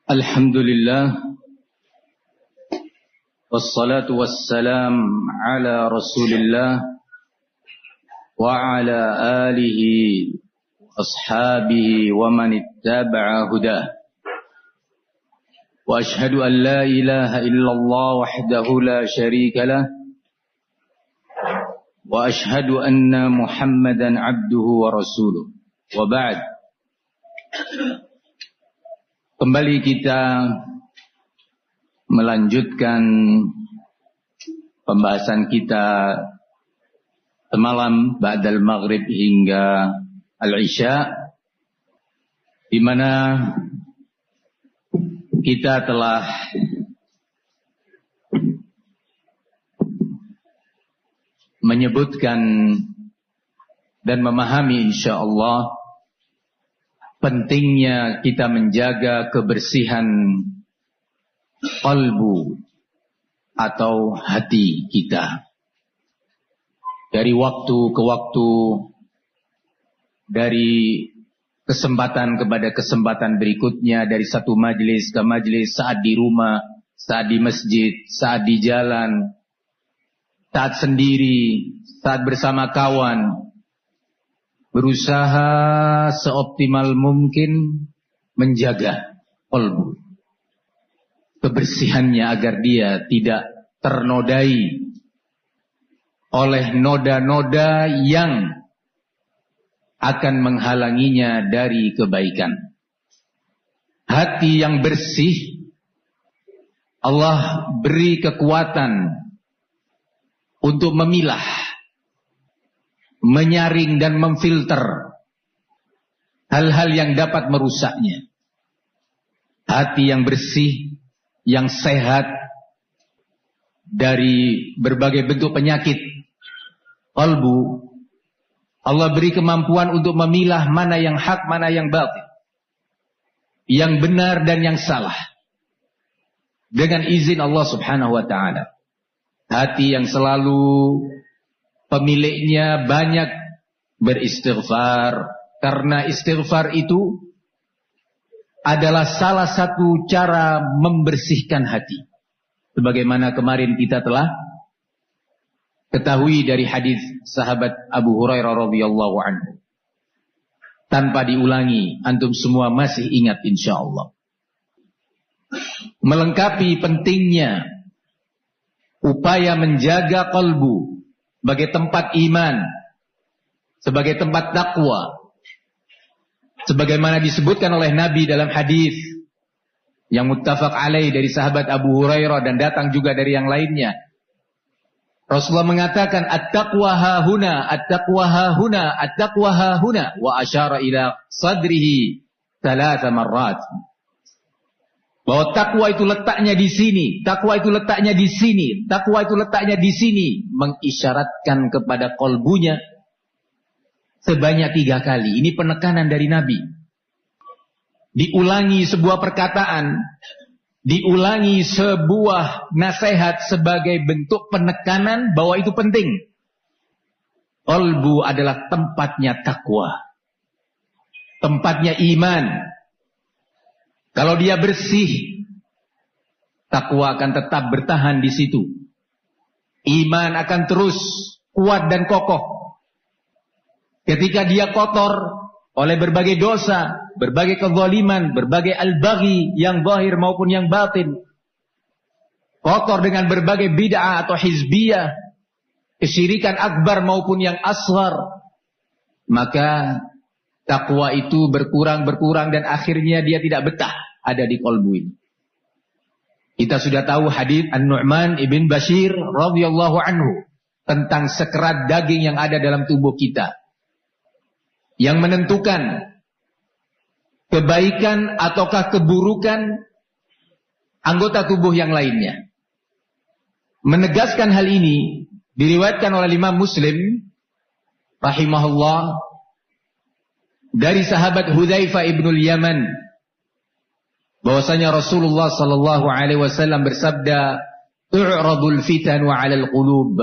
Alhamdulillah wassalatu wassalam ala Rasulillah wa ala alihi ashabihi wa man ittaba'a hudah. Wa ashhadu an la ilaha illallah wahdahu la syarika lah wa ashhadu anna Muhammadan abduhu wa rasuluh. Wa ba'd. Kembali kita melanjutkan pembahasan kita semalam ba'dal maghrib hingga al-isya, di mana kita telah menyebutkan dan memahami insyaallah pentingnya kita menjaga kebersihan qalbu atau hati kita. Dari waktu ke waktu, dari kesempatan kepada kesempatan berikutnya, dari satu majelis ke majelis, saat di rumah, saat di masjid, saat di jalan, saat sendiri, saat bersama kawan, berusaha seoptimal mungkin menjaga qalbu, kebersihannya agar dia tidak ternodai oleh noda-noda yang akan menghalanginya dari kebaikan. Hati yang bersih Allah beri kekuatan untuk memilah, menyaring dan memfilter hal-hal yang dapat merusaknya. Hati yang bersih, yang sehat dari berbagai bentuk penyakit qalbu, Allah beri kemampuan untuk memilah mana yang hak, mana yang batil, yang benar dan yang salah, dengan izin Allah subhanahu wa ta'ala. Hati yang selalu pemiliknya banyak beristighfar, karena istighfar itu adalah salah satu cara membersihkan hati. Sebagaimana kemarin kita telah ketahui dari hadis sahabat Abu Hurairah radhiyallahu anhu. Tanpa diulangi, antum semua masih ingat insyaallah. Melengkapi pentingnya upaya menjaga qalbu sebagai tempat iman, sebagai tempat takwa, sebagaimana disebutkan oleh Nabi dalam hadis yang muttafaq alaih dari sahabat Abu Hurairah dan datang juga dari yang lainnya. Rasulullah mengatakan at-taqwa hahuna, at-taqwa hahuna, at-taqwa hahuna, wa asyara ila sadrihi 3 marrat. Bahwa takwa itu letaknya di sini, takwa itu letaknya di sini, takwa itu letaknya di sini, mengisyaratkan kepada kolbunya sebanyak 3 kali. Ini penekanan dari Nabi. Diulangi sebuah perkataan, diulangi sebuah nasihat sebagai bentuk penekanan bahwa itu penting. Kolbu adalah tempatnya takwa, tempatnya iman. Kalau dia bersih, takwa akan tetap bertahan di situ. Iman akan terus kuat dan kokoh. Ketika dia kotor oleh berbagai dosa, berbagai kezaliman, berbagai al-baghi yang zahir maupun yang batin, kotor dengan berbagai bid'ah atau hizbiyah, kesyirikan akbar maupun yang asghar, maka takwa itu berkurang dan akhirnya dia tidak betah ada di qalbu ini. Kita sudah tahu hadis An-Nu'man ibn Bashir radhiyallahu anhu tentang sekerat daging yang ada dalam tubuh kita, yang menentukan kebaikan ataukah keburukan anggota tubuh yang lainnya. Menegaskan hal ini diriwayatkan oleh Imam Muslim rahimahullah dari sahabat Hudzaifah ibnul Yaman, bahwasanya Rasulullah sallallahu alaihi wasallam bersabda, "Tu'radul fitanu 'alal qulub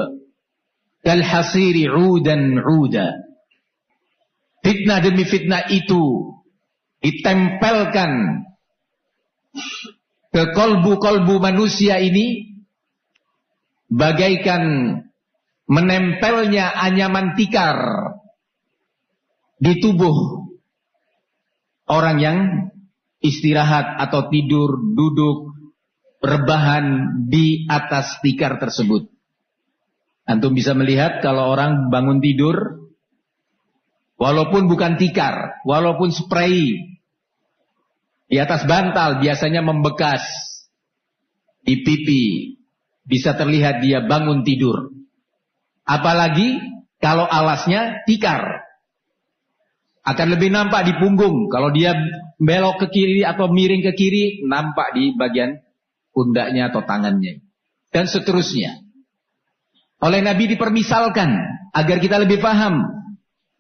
kal hasiri 'udan 'uda." Fitnah demi fitnah itu ditempelkan ke kolbu-kolbu manusia ini bagaikan menempelnya anyaman tikar di tubuh orang yang istirahat atau tidur, duduk, rebahan di atas tikar tersebut. Antum bisa melihat kalau orang bangun tidur, walaupun bukan tikar, walaupun spray di atas bantal biasanya membekas di pipi, bisa terlihat dia bangun tidur. Apalagi kalau alasnya tikar, akan lebih nampak di punggung. Kalau dia belok ke kiri atau miring ke kiri, nampak di bagian pundaknya atau tangannya, dan seterusnya. Oleh Nabi dipermisalkan agar kita lebih paham,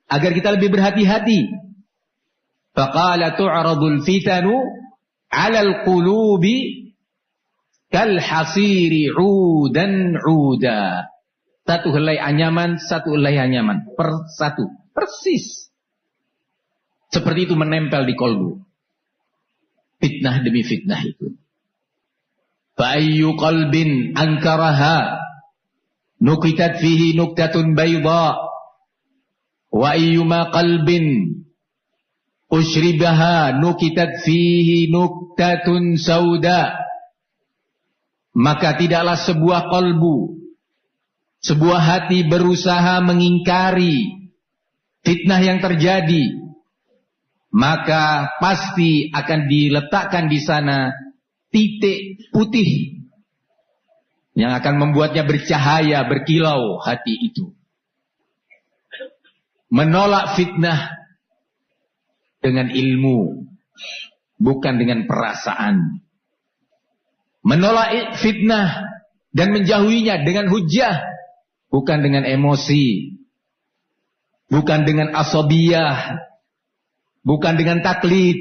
agar kita lebih berhati-hati. Faqala tu'radul fitanu 'alal qulubi kal hasiri 'udan 'uda. Satu helai anyaman, satu helai anyaman, per satu, persis. Seperti itu menempel di kolbu. Fitnah demi fitnah itu. Fa ayyu qalbin ankaraha nukitat fihi nuktatun bayda wa ayyuma qalbin ushribaha nukitat fihi nuktatun sauda. Maka tidaklah sebuah kolbu, sebuah hati berusaha mengingkari fitnah yang terjadi, maka pasti akan diletakkan di sana titik putih yang akan membuatnya bercahaya, berkilau hati itu. Menolak fitnah dengan ilmu, bukan dengan perasaan. Menolak fitnah dan menjauhinya dengan hujjah, bukan dengan emosi, bukan dengan asabiyah, bukan dengan taklid.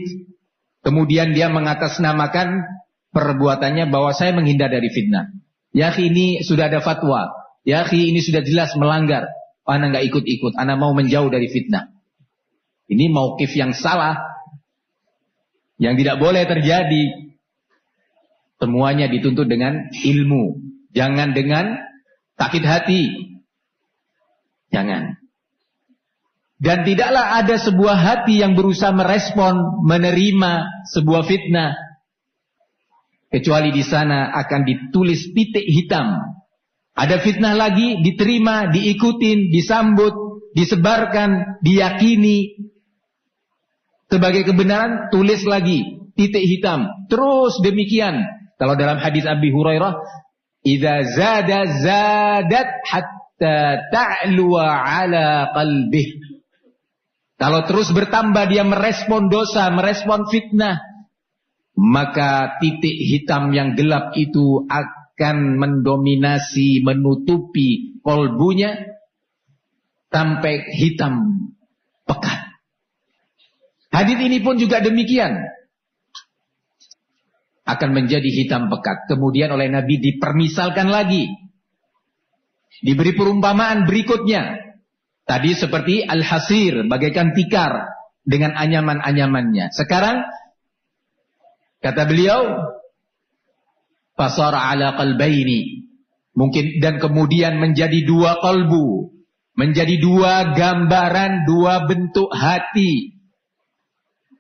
Kemudian dia mengatasnamakan perbuatannya bahwa saya menghindar dari fitnah. Ya akhi, ini sudah ada fatwa. Ya akhi, ini sudah jelas melanggar. Ana nggak ikut-ikut. Ana mau menjauh dari fitnah. Ini mauqif yang salah, yang tidak boleh terjadi. Semuanya dituntut dengan ilmu, jangan dengan sakit hati. Jangan. Dan tidaklah ada sebuah hati yang berusaha merespon, menerima sebuah fitnah, kecuali di sana akan ditulis titik hitam. Ada fitnah lagi, diterima, diikutin, disambut, disebarkan, diyakini sebagai kebenaran, tulis lagi titik hitam. Terus demikian. Kalau dalam hadis Abi Hurairah, idza zada zadat hatta ta'luwa ala qalbih. Kalau terus bertambah dia merespon dosa, merespon fitnah, maka titik hitam yang gelap itu akan mendominasi, menutupi kolbunya sampai hitam pekat. Hadis ini pun juga demikian, akan menjadi hitam pekat. Kemudian oleh Nabi dipermisalkan lagi, diberi perumpamaan berikutnya. Tadi seperti al-hasir, bagaikan tikar dengan anyaman-anyamannya. Sekarang kata beliau, fasara ala qalbaini, mungkin, dan kemudian menjadi dua qalbu, menjadi dua gambaran, dua bentuk hati.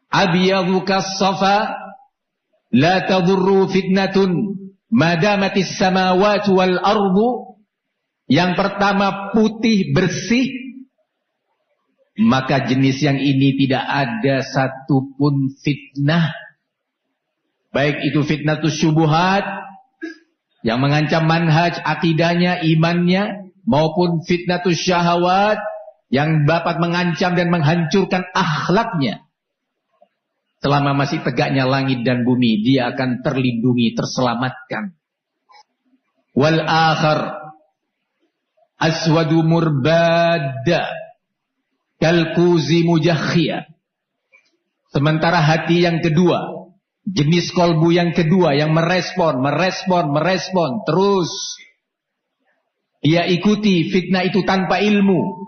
Abyadu kas-safa la tadurru fitnatun madamatis samawati wal ardu. Yang pertama putih bersih, maka jenis yang ini tidak ada satupun fitnah. Baik itu fitnatus syubuhat yang mengancam manhaj akidahnya, imannya, maupun fitnatus syahawat yang dapat mengancam dan menghancurkan akhlaknya. Selama masih tegaknya langit dan bumi, dia akan terlindungi, terselamatkan. Wal akhar aswadu murbadda kalkuzi mujakhia. Sementara hati yang kedua, jenis kolbu yang kedua yang merespon terus. Dia ikuti fitnah itu tanpa ilmu,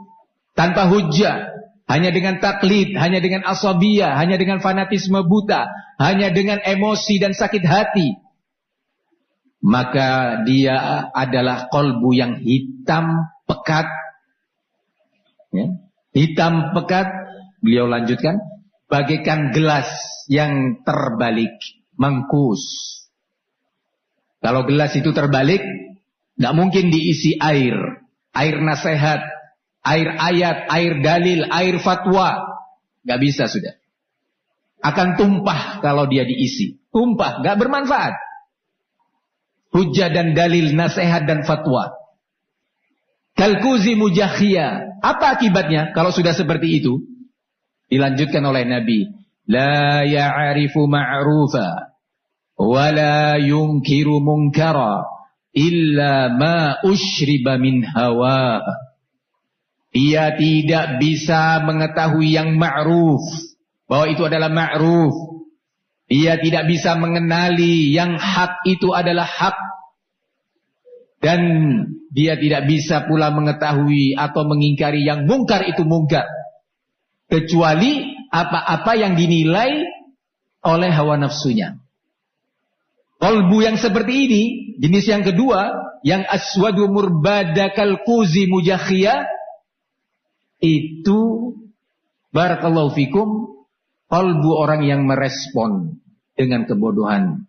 tanpa hujjah, hanya dengan taklid, hanya dengan asabiyah, hanya dengan fanatisme buta, hanya dengan emosi dan sakit hati, maka dia adalah qalbu yang hitam pekat. Ya. Hitam pekat, beliau lanjutkan, bagaikan gelas yang terbalik, mengkus. Kalau gelas itu terbalik, nggak mungkin diisi air nasihat, air ayat, air dalil, air fatwa. Nggak bisa sudah. Akan tumpah kalau dia diisi. Tumpah, nggak bermanfaat. Hujjah dan dalil, nasihat dan fatwa. Kalkuzi mujakhia. Apa akibatnya kalau sudah seperti itu? Dilanjutkan oleh Nabi. La ya'arifu ma'rufa. Wa la yunkiru munkara. Illa ma ushriba min hawa. Dia tidak bisa mengetahui yang ma'ruf. Bahwa itu adalah ma'ruf. Dia tidak bisa mengenali yang hak itu adalah hak. Dan dia tidak bisa pula mengetahui atau mengingkari yang mungkar itu mungkar. Kecuali apa-apa yang dinilai oleh hawa nafsunya. Qalbu yang seperti ini, jenis yang kedua, yang aswadu murbadakal kuzi mujakhiyah, itu barakallahu fikum, qalbu orang yang merespon dengan kebodohan.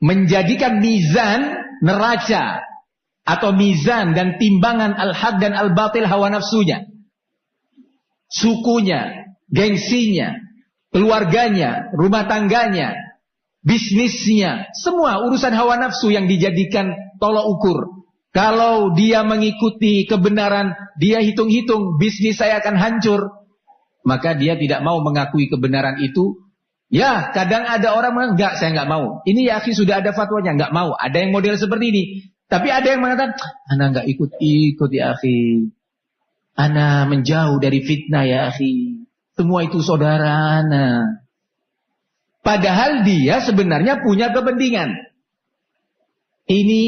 Menjadikan mizan neraca atau mizan dan timbangan al-haq dan al-batil hawa nafsunya, sukunya, gengsinya, keluarganya, rumah tangganya, bisnisnya, semua urusan hawa nafsu yang dijadikan tolok ukur. Kalau dia mengikuti kebenaran, dia hitung-hitung bisnis saya akan hancur, maka dia tidak mau mengakui kebenaran itu. Ya, kadang ada orang mengatakan, enggak, saya enggak mau. Ini ya akhi sudah ada fatwanya, enggak mau. Ada yang model seperti ini. Tapi ada yang mengatakan, ana enggak ikut-ikut ya akhi. Ana menjauh dari fitnah ya akhi. Semua itu saudara ana. Padahal dia sebenarnya punya kepentingan. Ini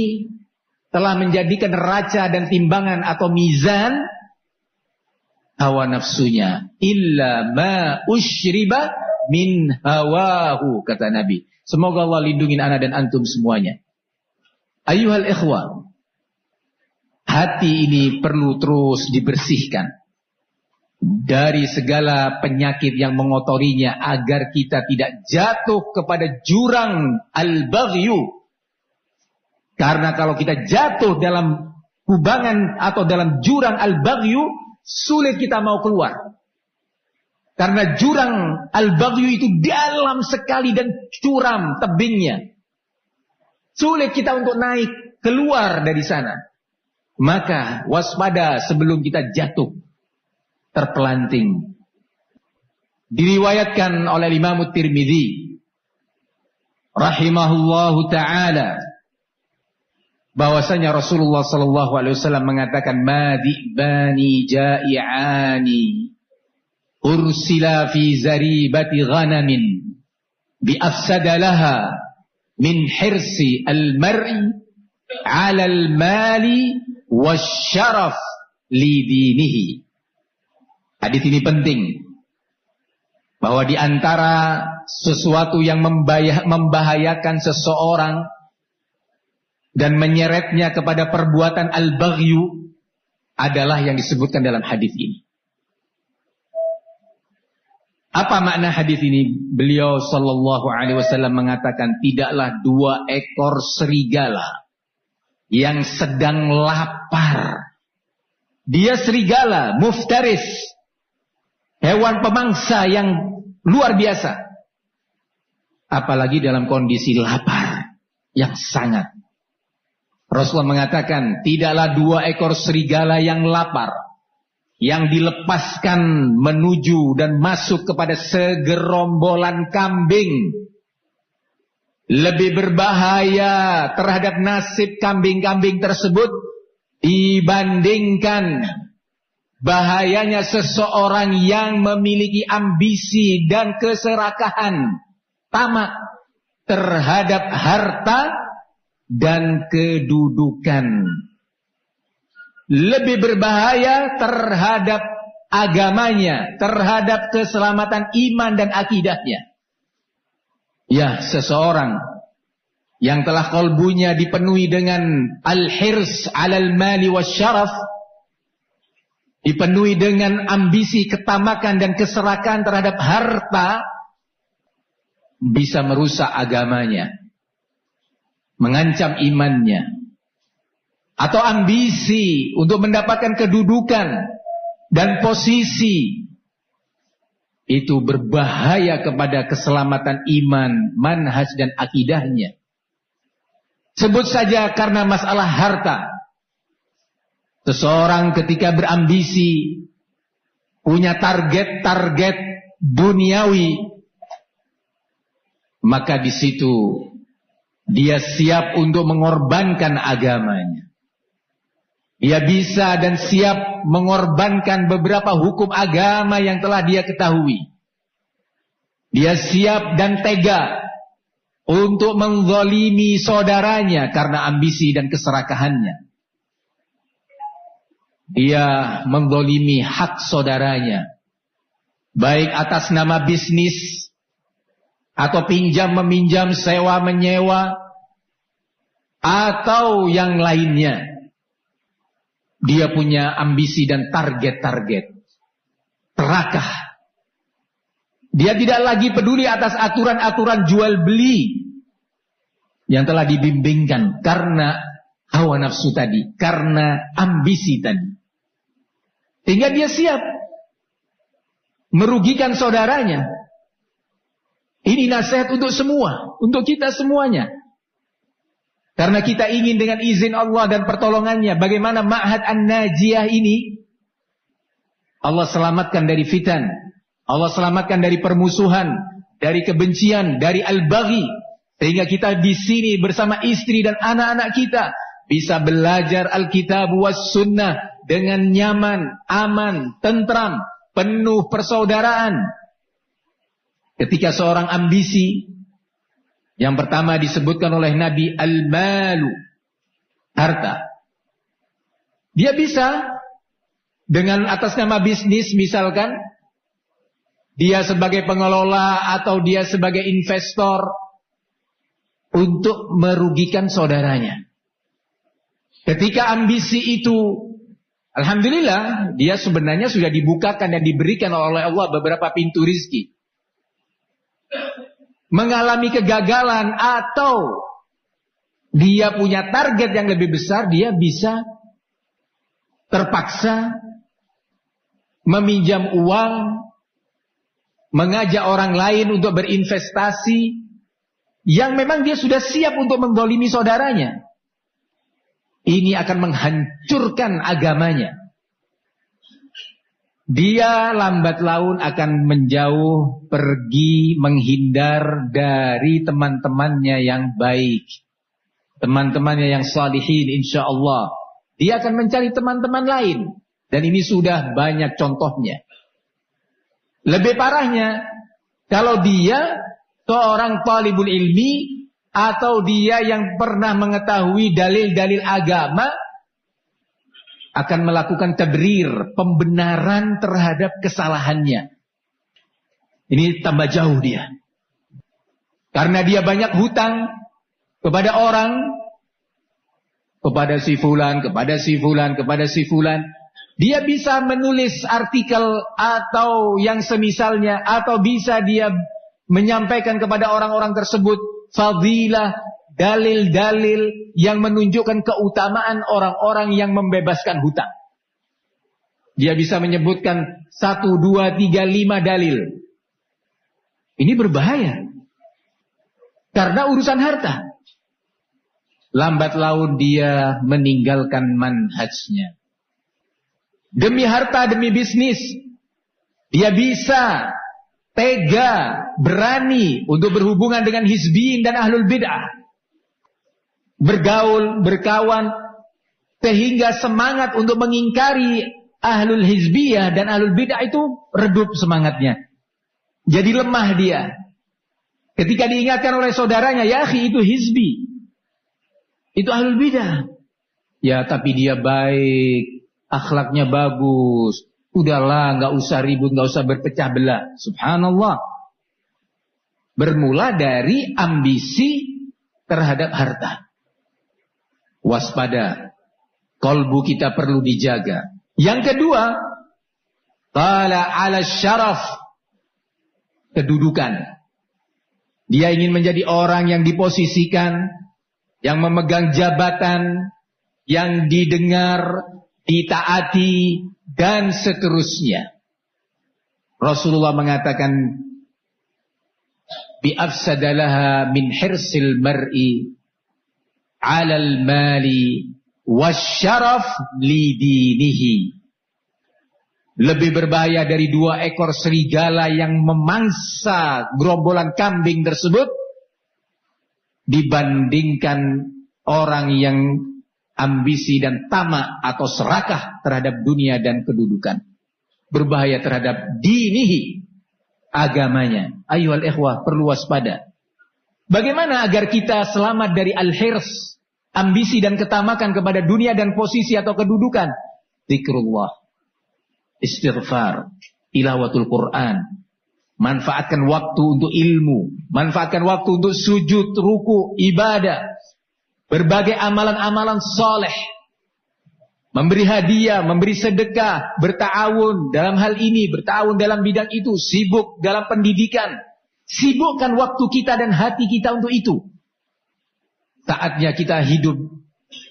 telah menjadikan neraca dan timbangan atau mizan hawa nafsunya. Illa ma ushriba min hawahu, kata Nabi. Semoga Allah lindungi ana dan antum semuanya. Ayyuhal ikhwa, hati ini perlu terus dibersihkan dari segala penyakit yang mengotorinya agar kita tidak jatuh kepada jurang al-baghyu. Karena kalau kita jatuh dalam kubangan atau dalam jurang al-baghyu, sulit kita mau keluar. Karena jurang al-baghyu itu dalam sekali dan curam tebingnya. Sulit kita untuk naik keluar dari sana. Maka waspada sebelum kita jatuh terpelanting. Diriwayatkan oleh Imam Tirmidzi rahimahullahu taala bahwasanya Rasulullah sallallahu alaihi wasallam mengatakan madibani ja'iani ursila fi zaribati ghanamin bi afsada laha min hirsi al-mar'i 'ala al-mali wasyaraf li dinihi. Hadis ini penting, bahwa di antara sesuatu yang membahayakan seseorang dan menyeretnya kepada perbuatan al-baghyu adalah yang disebutkan dalam hadis ini. Apa makna hadis ini? Beliau sallallahu alaihi wasallam mengatakan, tidaklah dua ekor serigala yang sedang lapar. Dia serigala, muftaris, hewan pemangsa yang luar biasa. Apalagi dalam kondisi lapar yang sangat. Rasulullah mengatakan, tidaklah dua ekor serigala yang lapar, yang dilepaskan menuju dan masuk kepada segerombolan kambing, lebih berbahaya terhadap nasib kambing-kambing tersebut dibandingkan bahayanya seseorang yang memiliki ambisi dan keserakahan, tamak terhadap harta dan kedudukan. lebih berbahaya terhadap agamanya, terhadap keselamatan iman dan akidahnya. Ya, seseorang yang telah kalbunya dipenuhi dengan al-hirs 'alal mali wasyaraf, dipenuhi dengan ambisi, ketamakan dan keserakan terhadap harta, bisa merusak agamanya, mengancam imannya. Atau ambisi untuk mendapatkan kedudukan dan posisi, itu berbahaya kepada keselamatan iman, manhaj dan akidahnya. Sebut saja karena masalah harta. Seseorang ketika berambisi, punya target-target duniawi, maka di situ dia siap untuk mengorbankan agamanya. Dia bisa dan siap mengorbankan beberapa hukum agama yang telah dia ketahui. Dia siap dan tega untuk menzalimi saudaranya karena ambisi dan keserakahannya. Dia menzalimi hak saudaranya, baik atas nama bisnis atau pinjam-meminjam, sewa-menyewa, atau yang lainnya. Dia punya ambisi dan target-target terakah. Dia tidak lagi peduli atas aturan-aturan jual beli yang telah dibimbingkan karena hawa nafsu tadi, karena ambisi tadi. Sehingga dia siap merugikan saudaranya. Ini nasihat untuk semua, untuk kita semuanya. Karena kita ingin dengan izin Allah dan pertolongannya, bagaimana Ma'had An-Najiyah ini Allah selamatkan dari fitan, Allah selamatkan dari permusuhan, dari kebencian, dari al-baghi, sehingga kita di sini bersama istri dan anak-anak kita bisa belajar Alkitab was sunnah dengan nyaman, aman, tentram, penuh persaudaraan. Ketika seorang ambisi, yang pertama disebutkan oleh Nabi, al-malu, harta. Dia bisa dengan atas nama bisnis misalkan, dia sebagai pengelola atau dia sebagai investor, untuk merugikan saudaranya. Ketika ambisi itu, alhamdulillah, dia sebenarnya sudah dibukakan dan diberikan oleh Allah beberapa pintu rizki. Mengalami kegagalan atau dia punya target yang lebih besar, dia bisa terpaksa meminjam uang, mengajak orang lain untuk berinvestasi yang memang dia sudah siap untuk menzalimi saudaranya. Ini akan menghancurkan agamanya. Dia lambat laun akan menjauh, pergi, menghindar dari teman-temannya yang baik, teman-temannya yang salihin, insya Allah. Dia akan mencari teman-teman lain. Dan ini sudah banyak contohnya. Lebih parahnya, kalau dia seorang talibul ilmi, atau dia yang pernah mengetahui dalil-dalil agama, akan melakukan tabrir, pembenaran terhadap kesalahannya. Ini tambah jauh dia. Karena dia banyak hutang kepada orang, kepada si fulan, kepada si fulan, kepada si fulan. Dia bisa menulis artikel atau yang semisalnya, atau bisa dia menyampaikan kepada orang-orang tersebut fadilah, dalil-dalil yang menunjukkan keutamaan orang-orang yang membebaskan hutang. Dia bisa menyebutkan 1, 2, 3, 5 dalil. Ini berbahaya. Karena urusan harta. Lambat laun dia meninggalkan manhajnya. Demi harta, demi bisnis, dia bisa tega, berani untuk berhubungan dengan hizbiyin dan ahlul bid'ah. Bergaul, berkawan, sehingga semangat untuk mengingkari ahlul hizbiyah dan ahlul bid'ah itu redup semangatnya. Jadi lemah dia. Ketika diingatkan oleh saudaranya, ya akhi, itu hizbi, itu ahlul bid'ah. Ya, tapi dia baik, akhlaknya bagus. Udahlah, nggak usah ribut, nggak usah berpecah belah. Subhanallah. Bermula dari ambisi terhadap harta. Waspada. Kolbu kita perlu dijaga. Yang kedua, qala ala syaraf. Kedudukan. Dia ingin menjadi orang yang diposisikan, yang memegang jabatan, yang didengar, ditaati, dan seterusnya. Rasulullah mengatakan, bi afsadalaha min hirsil mar'i 'alal mali wasyaraf lidinihi. Lebih berbahaya dari 2 ekor serigala yang memangsa gerombolan kambing tersebut dibandingkan orang yang ambisi dan tamak atau serakah terhadap dunia dan kedudukan. Berbahaya terhadap dinihi, agamanya. Ayyuhal ikhwah, perlu waspada. Bagaimana agar kita selamat dari al-hirs, ambisi dan ketamakan kepada dunia dan posisi atau kedudukan? Zikrullah, istighfar, tilawatul Quran. Manfaatkan waktu untuk ilmu, manfaatkan waktu untuk sujud, ruku, ibadah, berbagai amalan-amalan soleh, memberi hadiah, memberi sedekah, berta'awun dalam hal ini, berta'awun dalam bidang itu, sibuk dalam pendidikan. Sibukkan waktu kita dan hati kita untuk itu. Saatnya kita hidup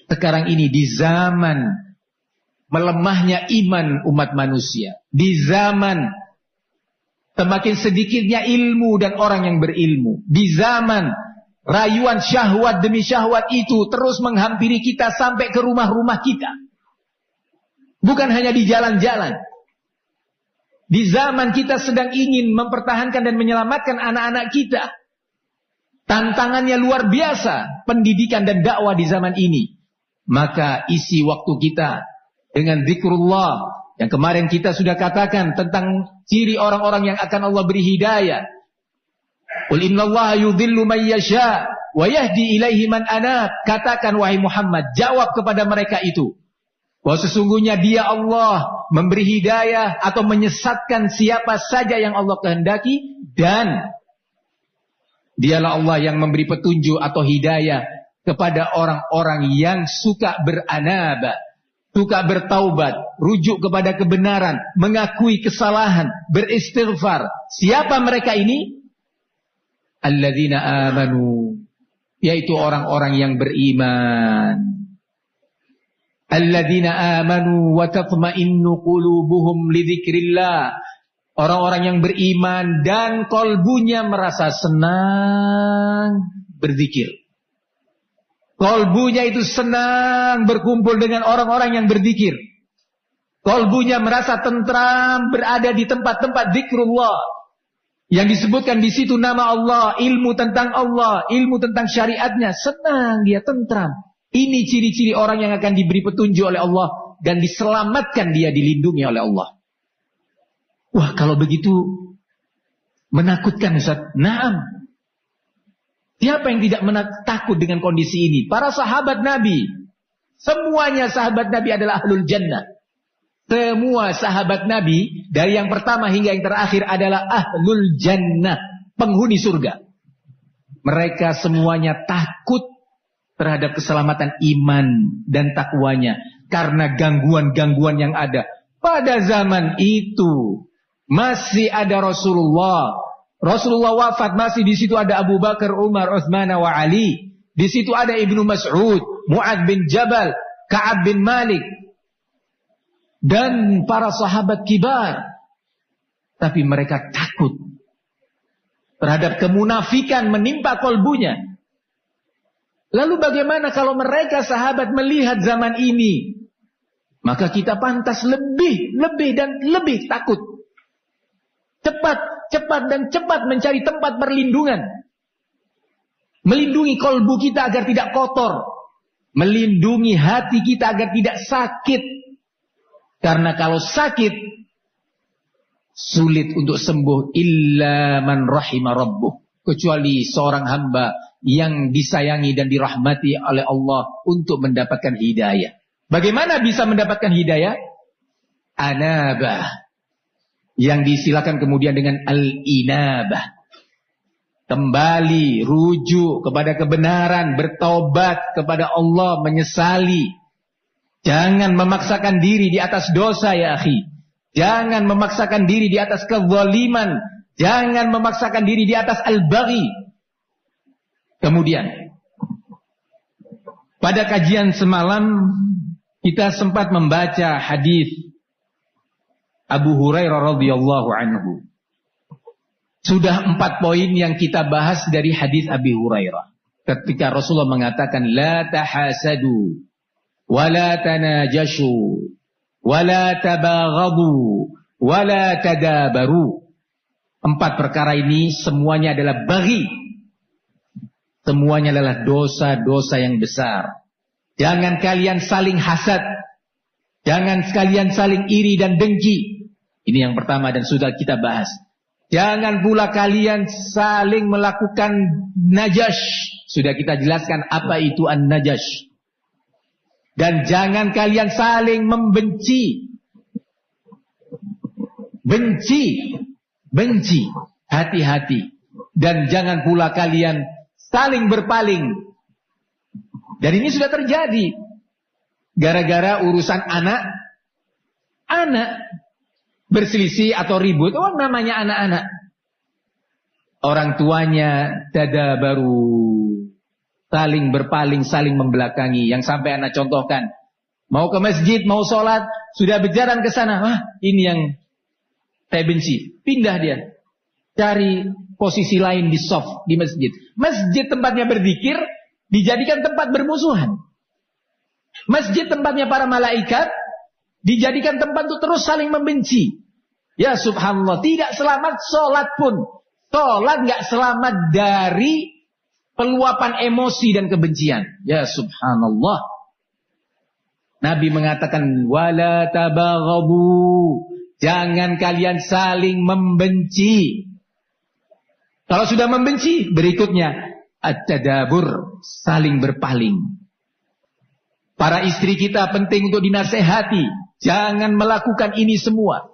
sekarang ini di zaman melemahnya iman umat manusia. Di zaman semakin sedikitnya ilmu dan orang yang berilmu. Di zaman rayuan syahwat demi syahwat itu terus menghampiri kita sampai ke rumah-rumah kita. Bukan hanya di jalan-jalan. Di zaman kita sedang ingin mempertahankan dan menyelamatkan anak-anak kita. Tantangannya luar biasa, pendidikan dan dakwah di zaman ini. Maka isi waktu kita dengan zikrullah, yang kemarin kita sudah katakan tentang ciri orang-orang yang akan Allah beri hidayah. Qul innallaha yudhillu man yasha wa yahdi ilaihi man anab. Katakan wahai Muhammad, jawab kepada mereka itu, bahwa sesungguhnya dia Allah memberi hidayah atau menyesatkan siapa saja yang Allah kehendaki, dan dialah Allah yang memberi petunjuk atau hidayah kepada orang-orang yang suka beranaba, suka bertaubat, rujuk kepada kebenaran, mengakui kesalahan, beristighfar. Siapa mereka ini? Alladzina amanu, yaitu orang-orang yang beriman. Alladzina amanu wa tatma'innu qulubuhum li dzikrillah. Orang-orang yang beriman dan kolbunya merasa senang berzikir. Kolbunya itu senang berkumpul dengan orang-orang yang berzikir. Kolbunya merasa tentram berada di tempat-tempat zikrullah. Yang disebutkan di situ nama Allah, ilmu tentang Allah, ilmu tentang syariatnya. Senang dia, tentram. Ini ciri-ciri orang yang akan diberi petunjuk oleh Allah dan diselamatkan, dia dilindungi oleh Allah. Wah, kalau begitu menakutkan, Ustaz. Naam. Siapa yang tidak takut dengan kondisi ini? Para sahabat Nabi. Semuanya sahabat Nabi adalah ahlul jannah. Semua sahabat Nabi dari yang pertama hingga yang terakhir adalah ahlul jannah, penghuni surga. Mereka semuanya takut terhadap keselamatan iman dan takwanya karena gangguan-gangguan yang ada. Pada zaman itu masih ada Rasulullah. Rasulullah wafat, masih di situ ada Abu Bakar, Umar, Utsman wa Ali. Di situ ada Ibnu Mas'ud, Mu'adz bin Jabal, Ka'ab bin Malik dan para sahabat kibar. Tapi mereka takut terhadap kemunafikan menimpa kolbunya. Lalu bagaimana kalau mereka sahabat melihat zaman ini? Maka kita pantas lebih dan lebih takut. Cepat mencari tempat perlindungan. Melindungi kolbu kita agar tidak kotor. Melindungi hati kita agar tidak sakit. Karena kalau sakit, sulit untuk sembuh illa man rahima rabbuh. Kecuali seorang hamba yang disayangi dan dirahmati oleh Allah untuk mendapatkan hidayah. Bagaimana bisa mendapatkan hidayah? anabah, yang disilakan kemudian dengan al-inabah. Kembali, rujuk kepada kebenaran, bertaubat kepada Allah, menyesali. Jangan memaksakan diri di atas dosa ya akhi. Jangan memaksakan diri di atas kezaliman. Jangan memaksakan diri di atas al-baghi. Kemudian, pada kajian semalam kita sempat membaca hadis Abu Hurairah radhiyallahu anhu. Sudah 4 poin yang kita bahas dari hadis Abi Hurairah. Ketika Rasulullah mengatakan la tahasadu wa la tanajashu wa la tabaghadu wa la tadabaru. 4 perkara ini semuanya adalah baghi. Semuanya adalah dosa-dosa yang besar. Jangan kalian saling hasad. Jangan sekalian saling iri dan dengki. Ini yang pertama dan sudah kita bahas. Jangan pula kalian saling melakukan najash. Sudah kita jelaskan apa itu an-najash. Dan jangan kalian saling membenci. Benci. Hati-hati. Dan jangan pula kalian saling berpaling. Dan ini sudah terjadi. Gara-gara urusan anak. Berselisih atau ribut. Oh, namanya anak-anak. Orang tuanya dada baru. Saling berpaling, saling membelakangi. Yang sampai anak contohkan. Mau ke masjid, mau sholat. Sudah berjalan ke sana. Wah, ini yang saya benci. Pindah dia. Cari posisi lain di soft, di masjid. Masjid tempatnya berzikir. Dijadikan tempat bermusuhan. Masjid tempatnya para malaikat. Dijadikan tempat untuk terus saling membenci. Ya subhanallah, tidak selamat sholat pun. Sholat gak selamat dari peluapan emosi dan kebencian. Ya subhanallah. Nabi mengatakan, wala tabaghadu. Jangan kalian saling membenci. Kalau sudah membenci, berikutnya at-tadabur, saling berpaling. Para istri kita penting untuk dinasehati. Jangan melakukan ini semua.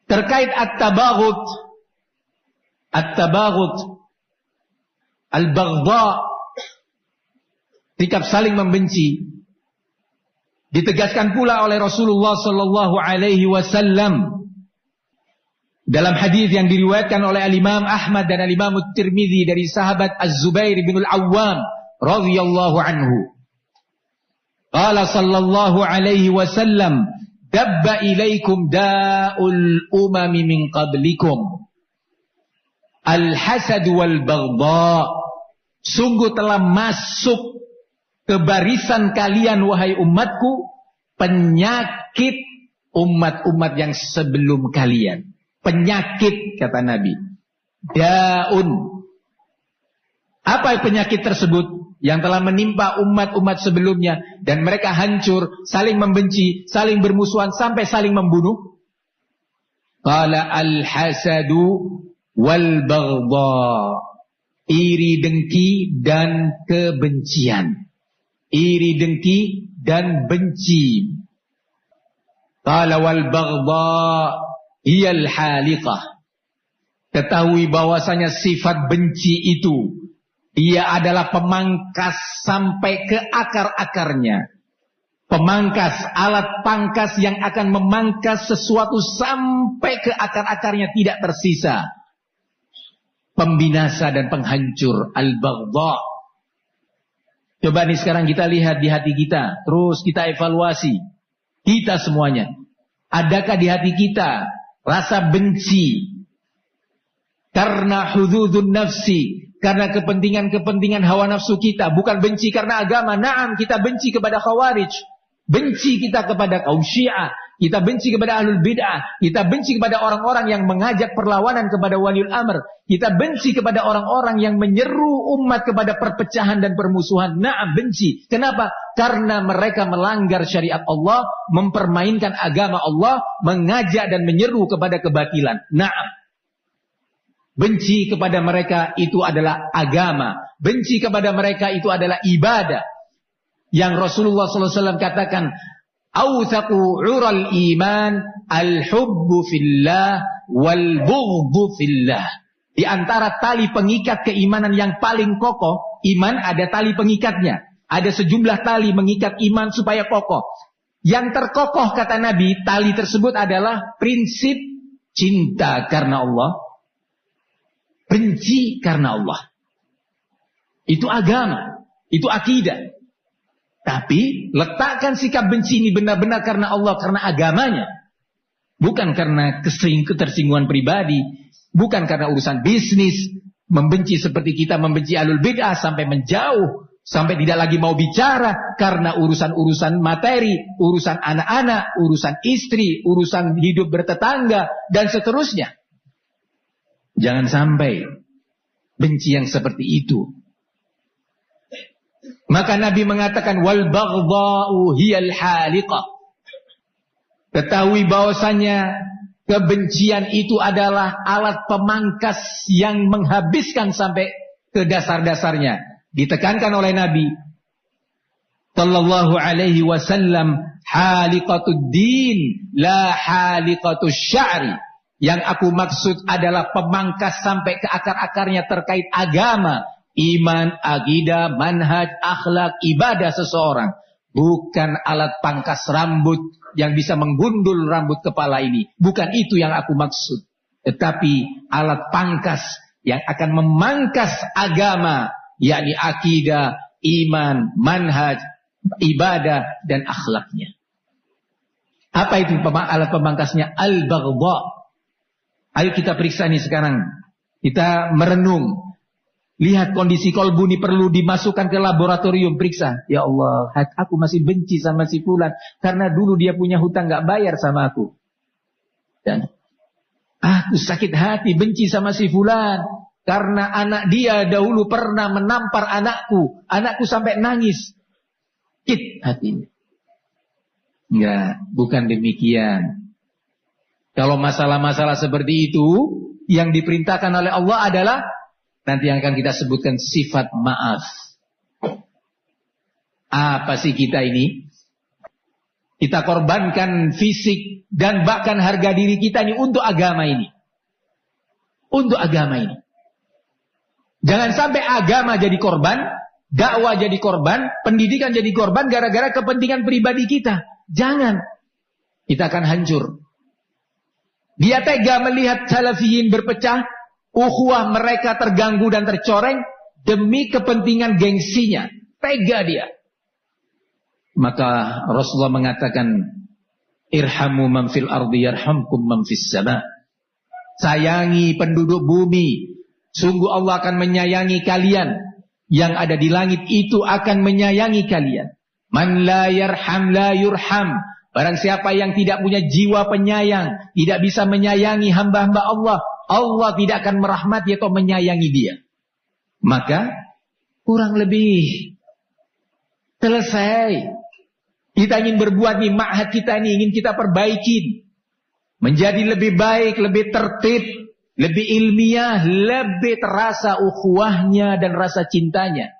Terkait at-tabaghud, al-baghdha, sikap saling membenci, ditegaskan pula oleh Rasulullah sallallahu alaihi wasallam dalam hadis yang diriwayatkan oleh Al-Imam Ahmad dan Al-Imam Tirmidzi dari sahabat Az-Zubair bin Al-Awwam radhiyallahu anhu. Qala sallallahu alaihi wasallam, dabba ilaikum da'ul umami min qablikum al-hasad wal baghdha. Sungguh telah masuk ke barisan kalian wahai umatku penyakit umat-umat yang sebelum kalian. Penyakit kata Nabi. Da'un. Apa penyakit tersebut? Yang telah menimpa umat-umat sebelumnya. Dan mereka hancur, saling membenci, saling bermusuhan, sampai saling membunuh. Qala al-hasadu wal-baghdha. Iri dengki dan kebencian. Iri dengki dan benci. Qala wal-baghdha hiyal haliqah. Ketahui bahwasanya sifat benci itu dia adalah pemangkas sampai ke akar-akarnya. Pemangkas, alat pangkas yang akan memangkas sesuatu sampai ke akar-akarnya tidak tersisa. Pembinasa dan penghancur, al-baghdha. Coba nih sekarang kita lihat di hati kita, terus kita evaluasi. Kita semuanya. Adakah di hati kita rasa benci karena hududun nafsi, karena kepentingan-kepentingan hawa nafsu kita, bukan benci karena agama. Naam, kita benci kepada khawarij, benci kita kepada kaum Syiah, kita benci kepada ahlul bid'ah, kita benci kepada orang-orang yang mengajak perlawanan kepada waliul amr, kita benci kepada orang-orang yang menyeru umat kepada perpecahan dan permusuhan. Naam, benci. Kenapa? Karena mereka melanggar syariat Allah, mempermainkan agama Allah, mengajak dan menyeru kepada kebatilan. Naam. Benci kepada mereka itu adalah agama. Benci kepada mereka itu adalah ibadah. Yang Rasulullah SAW katakan, Awthaqu 'ural iman al-hubbu fillah wal bughdu fillah. Di antara tali pengikat keimanan yang paling kokoh, iman ada tali pengikatnya. Ada sejumlah tali mengikat iman supaya kokoh. Yang terkokoh kata Nabi, tali tersebut adalah prinsip cinta karena Allah, benci karena Allah. Itu agama, itu akidah. Tapi letakkan sikap benci ini benar-benar karena Allah, karena agamanya. Bukan karena ketersinggungan pribadi, bukan karena urusan bisnis, membenci seperti kita membenci ahlul bid'ah sampai menjauh, sampai tidak lagi mau bicara karena urusan-urusan materi, urusan anak-anak, urusan istri, urusan hidup bertetangga, dan seterusnya. Jangan sampai benci yang seperti itu. Maka Nabi mengatakan wal baghdha'u hiyal haliqah. Ketahui bahwasanya kebencian itu adalah alat pemangkas yang menghabiskan sampai ke dasar-dasarnya. Ditekankan oleh Nabi sallallahu alaihi wasallam, haliqatud din la haliqatus sya'ri. Yang aku maksud adalah pemangkas sampai ke akar-akarnya terkait agama, iman, akidah, manhaj, akhlak, ibadah seseorang. Bukan alat pangkas rambut yang bisa menggundul rambut kepala ini. Bukan itu yang aku maksud. Tetapi alat pangkas yang akan memangkas agama, yakni akidah, iman, manhaj, ibadah, dan akhlaknya. Apa itu alat pemangkasnya? Al-baghdha. Ayo kita periksa nih sekarang. Kita merenung. Lihat kondisi kolbu ini perlu dimasukkan ke laboratorium, periksa. Ya Allah, aku masih benci sama si fulan karena dulu dia punya hutang gak bayar sama aku. Dan aku sakit hati benci sama si fulan karena anak dia dahulu pernah menampar anakku. Anakku sampai nangis. Sakit hatinya. Enggak, bukan demikian. Kalau masalah-masalah seperti itu, yang diperintahkan oleh Allah adalah nanti yang akan kita sebutkan sifat maaf. Apa sih kita ini? Kita korbankan fisik dan bahkan harga diri kita ini untuk agama ini. Untuk agama ini. Jangan sampai agama jadi korban, dakwah jadi korban, pendidikan jadi korban gara-gara kepentingan pribadi kita. Jangan. Kita akan hancur. Dia tega melihat salafiyin berpecah, ukhuwah mereka terganggu dan tercoreng demi kepentingan gengsinya. Tega dia. Maka Rasulullah mengatakan, irhamu man fil ardi yarhamkum man fis sama. Sayangi penduduk bumi, sungguh Allah akan menyayangi kalian. Yang ada di langit itu akan menyayangi kalian. Man la yarham la yurham. Barang siapa yang tidak punya jiwa penyayang, tidak bisa menyayangi hamba-hamba Allah, Allah tidak akan merahmati atau menyayangi dia. Maka kurang lebih selesai. Kita ingin berbuat nih, ma'had kita ini ingin kita perbaikin. Menjadi lebih baik, lebih tertib, lebih ilmiah, lebih terasa ukhuwahnya dan rasa cintanya.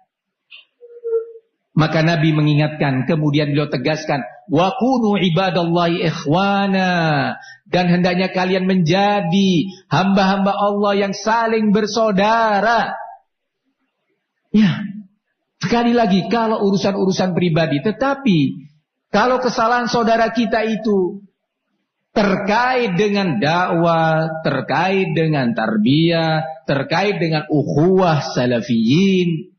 Maka Nabi mengingatkan, kemudian beliau tegaskan, wa kunu ibadallahi ikhwana, dan hendaknya kalian menjadi hamba-hamba Allah yang saling bersaudara. Ya, sekali lagi, kalau urusan-urusan pribadi, tetapi kalau kesalahan saudara kita itu terkait dengan dakwah, terkait dengan tarbiyah, terkait dengan ukhuwah salafiyin,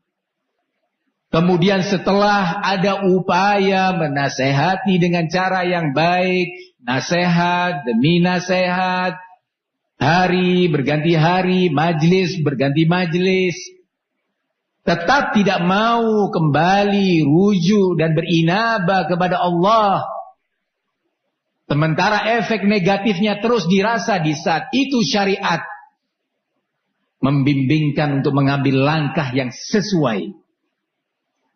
kemudian setelah ada upaya menasehati dengan cara yang baik, nasihat demi nasihat, hari berganti hari, majlis berganti majlis, tetap tidak mau kembali rujuk dan berinabah kepada Allah. Sementara efek negatifnya terus dirasa di saat itu, syariat membimbingkan untuk mengambil langkah yang sesuai.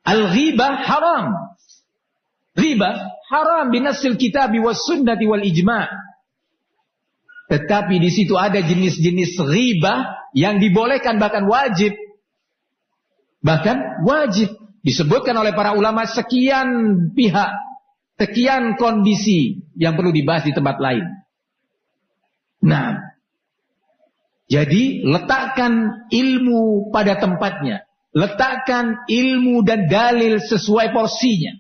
Al-ghibah haram. Ghibah haram binasil kitab was sunnati wal ijma'. Tetapi di situ ada jenis-jenis ghibah yang dibolehkan, bahkan wajib. Bahkan wajib. Disebutkan oleh para ulama sekian pihak. Sekian kondisi yang perlu dibahas di tempat lain. Nah, jadi letakkan ilmu pada tempatnya. Letakkan ilmu dan dalil sesuai porsinya.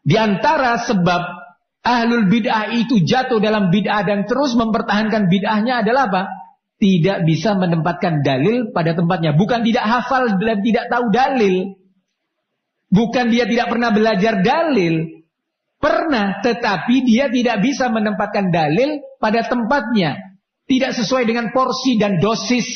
Di antara sebab ahlul bid'ah itu jatuh dalam bid'ah dan terus mempertahankan bid'ahnya adalah apa? Tidak bisa menempatkan dalil pada tempatnya. Bukan tidak hafal dan tidak tahu dalil. Bukan dia tidak pernah belajar dalil. Pernah, tetapi dia tidak bisa menempatkan dalil pada tempatnya. Tidak sesuai dengan porsi dan dosis.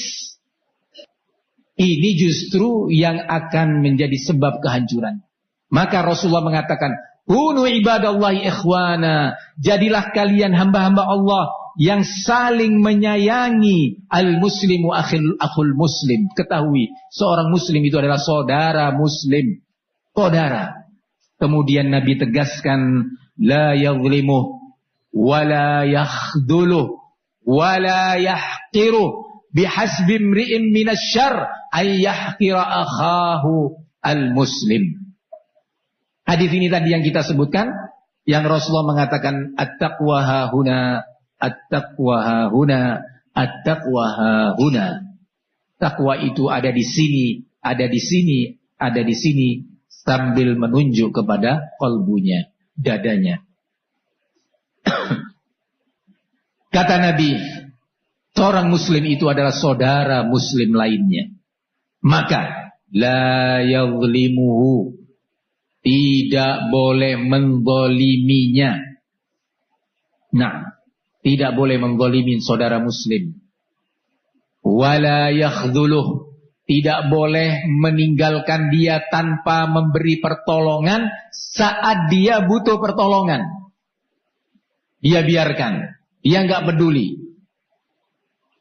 Ini justru yang akan menjadi sebab kehancuran. Maka Rasulullah mengatakan, kunu ibadallahi ikhwana. Jadilah kalian hamba-hamba Allah yang saling menyayangi. Al-muslimu akhul muslim. Ketahui, seorang muslim itu adalah saudara muslim. Saudara. Kemudian Nabi tegaskan, la yadhlimuh, wa la yakhduluh, wa la yahqiruh, bihasbi imri'in minasyarr ay yahqira akhahu al-muslim. Hadis ini tadi yang kita sebutkan, yang Rasulullah mengatakan at-taqwa hahuna, at-taqwa hahuna, at-taqwa hahuna. Takwa itu ada di sini, ada di sini, ada di sini, sambil menunjuk kepada qalbunya, dadanya. Kata Nabi, seorang muslim itu adalah saudara muslim lainnya. Maka la yadhlimuhu, tidak boleh menzaliminya. Nah, tidak boleh menzalimi saudara muslim. Wala yakhdhuluh, tidak boleh meninggalkan dia tanpa memberi pertolongan saat dia butuh pertolongan. Dia biarkan, dia enggak peduli.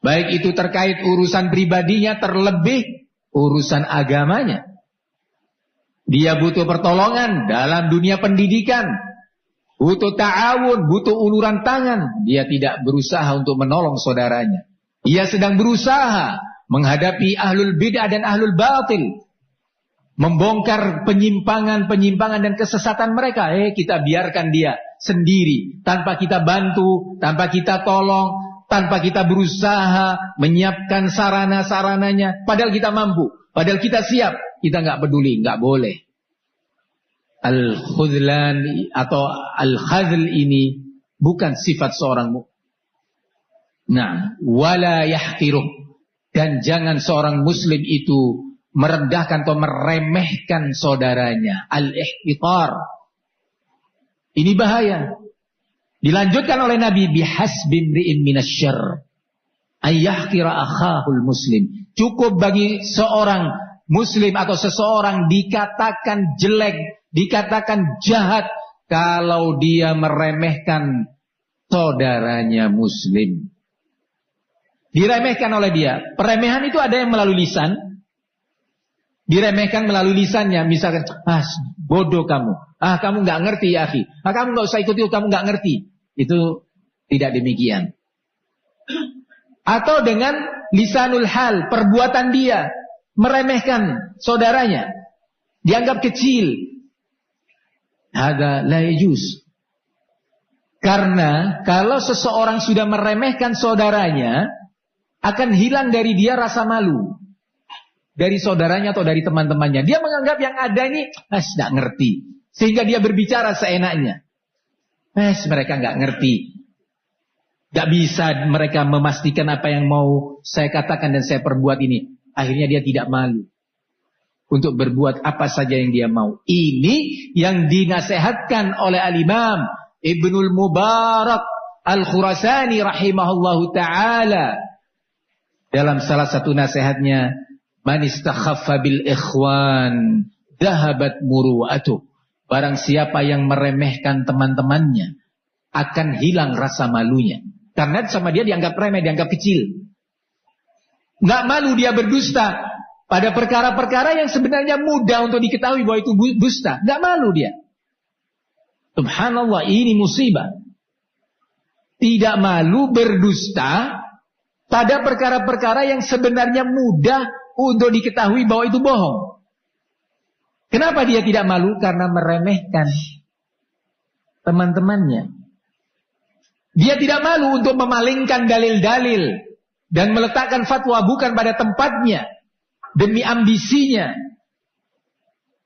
Baik itu terkait urusan pribadinya, terlebih urusan agamanya. Dia butuh pertolongan dalam dunia pendidikan, butuh ta'awun, butuh uluran tangan. Dia tidak berusaha untuk menolong saudaranya. Dia sedang berusaha menghadapi ahlul bid'ah dan ahlul batil, membongkar penyimpangan-penyimpangan dan kesesatan mereka. Kita biarkan dia sendiri, tanpa kita bantu, tanpa kita tolong, tanpa kita berusaha menyiapkan sarana-sarananya. Padahal kita mampu, padahal kita siap. Kita nggak peduli, nggak boleh. Al-khudlan atau al-khadl ini bukan sifat seorang mukmin. Nah, wala yahqiruh, dan jangan seorang muslim itu merendahkan atau meremehkan saudaranya. Al-ihtiqar. Ini bahaya. Dilanjutkan oleh Nabi, bihasbi imri'in minasyarr ay yahqira akhahul muslim. Cukup bagi seorang muslim atau seseorang dikatakan jelek, dikatakan jahat kalau dia meremehkan saudaranya muslim. Diremehkan oleh dia. Peremehan itu ada yang melalui lisan. Diremehkan melalui lisannya. Misalkan, bodoh kamu. Kamu gak ngerti ya akhi. Kamu gak usah ikut itu, kamu gak ngerti. Itu tidak demikian. Atau dengan lisanul hal, perbuatan dia meremehkan saudaranya, dianggap kecil. Hadza la yajuz. Karena kalau seseorang sudah meremehkan saudaranya, akan hilang dari dia rasa malu dari saudaranya atau dari teman-temannya. Dia menganggap yang ada ini tidak ngerti, sehingga dia berbicara seenaknya. Mereka nggak ngerti, nggak bisa mereka memastikan apa yang mau saya katakan dan saya perbuat ini. Akhirnya dia tidak malu untuk berbuat apa saja yang dia mau. Ini yang dinasehatkan oleh Al-Imam Ibnul Mubarak Al-Khurasani rahimahullahu ta'ala dalam salah satu nasihatnya, man istakhaffa bil ikhwan dhahabat muru'atuh. Barang siapa yang meremehkan teman-temannya, akan hilang rasa malunya. Karena sama dia dianggap remeh, dianggap kecil. Nggak malu dia berdusta pada perkara-perkara yang sebenarnya mudah untuk diketahui bahwa itu dusta. Nggak malu dia. Subhanallah, ini musibah. Tidak malu berdusta pada perkara-perkara yang sebenarnya mudah untuk diketahui bahwa itu bohong. Kenapa dia tidak malu? Karena meremehkan. teman-temannya. Dia tidak malu untuk memalingkan dalil-dalil dan meletakkan fatwa bukan pada tempatnya demi ambisinya.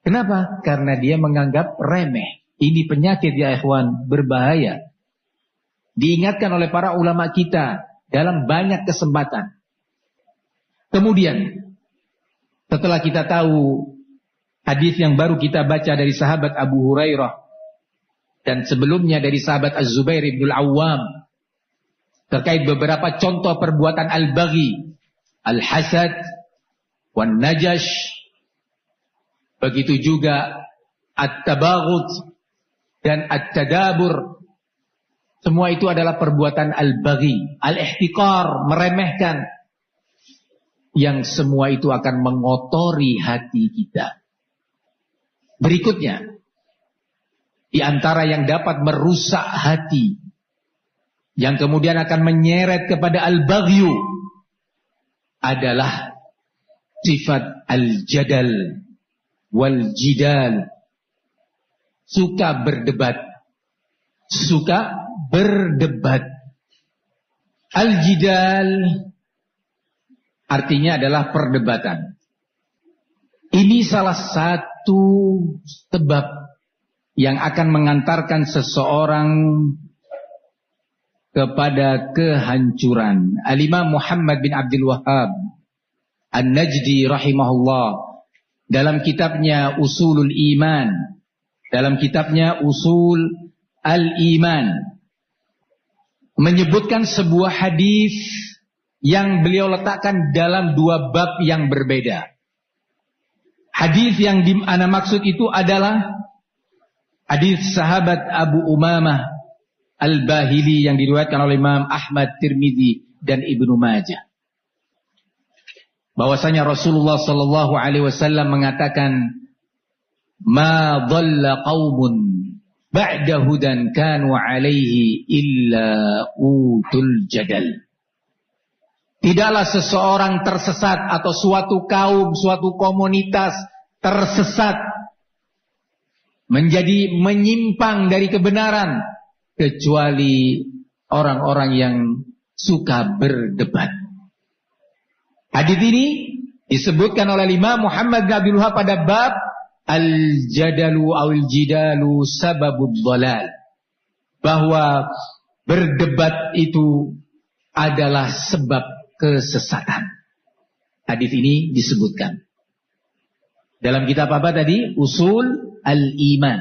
Kenapa? Karena dia menganggap remeh. Ini penyakit ya ikhwan, berbahaya. Diingatkan oleh para ulama kita dalam banyak kesempatan. Kemudian, setelah kita tahu hadis yang baru kita baca dari sahabat Abu Hurairah dan sebelumnya dari sahabat Az-Zubair ibn Al-Awwam terkait beberapa contoh perbuatan al-baghi, al-hasad, wan-najash, begitu juga at-tabaghut dan at-tadabur. Semua itu adalah perbuatan al-baghi, al-ihtiqar, meremehkan, yang semua itu akan mengotori hati kita. Berikutnya, di antara yang dapat merusak hati, yang kemudian akan menyeret kepada al-baghyu, adalah sifat al-jadal wal-jidal. Suka berdebat. Suka berdebat. Al-jidal artinya adalah perdebatan. Ini salah satu sebab yang akan mengantarkan seseorang kepada kehancuran. Al-Imam Muhammad bin Abdul Wahhab An-Najdi rahimahullah dalam kitabnya Usulul Iman, dalam kitabnya Usul Al-Iman, menyebutkan sebuah hadis yang beliau letakkan dalam dua bab yang berbeda. Hadis yang ana maksud itu adalah hadis sahabat Abu Umamah Al-Bahili yang diriwayatkan oleh Imam Ahmad, Tirmidzi dan Ibnu Majah. Bahwasanya Rasulullah sallallahu alaihi wasallam mengatakan, "Ma dhalla qaumun ba'da hudan kanu alaihi illa utul jadal." Tidaklah seseorang tersesat atau suatu kaum, suatu komunitas tersesat menjadi menyimpang dari kebenaran kecuali orang-orang yang suka berdebat. Hadis ini disebutkan oleh Imam Muhammad bin Abdul Wahhab pada bab al-jadalu awil jidalu sababud dhalal, bahwa berdebat itu adalah sebab kesesatan. Hadis ini disebutkan dalam kitab apa tadi? Usul Al-Iman.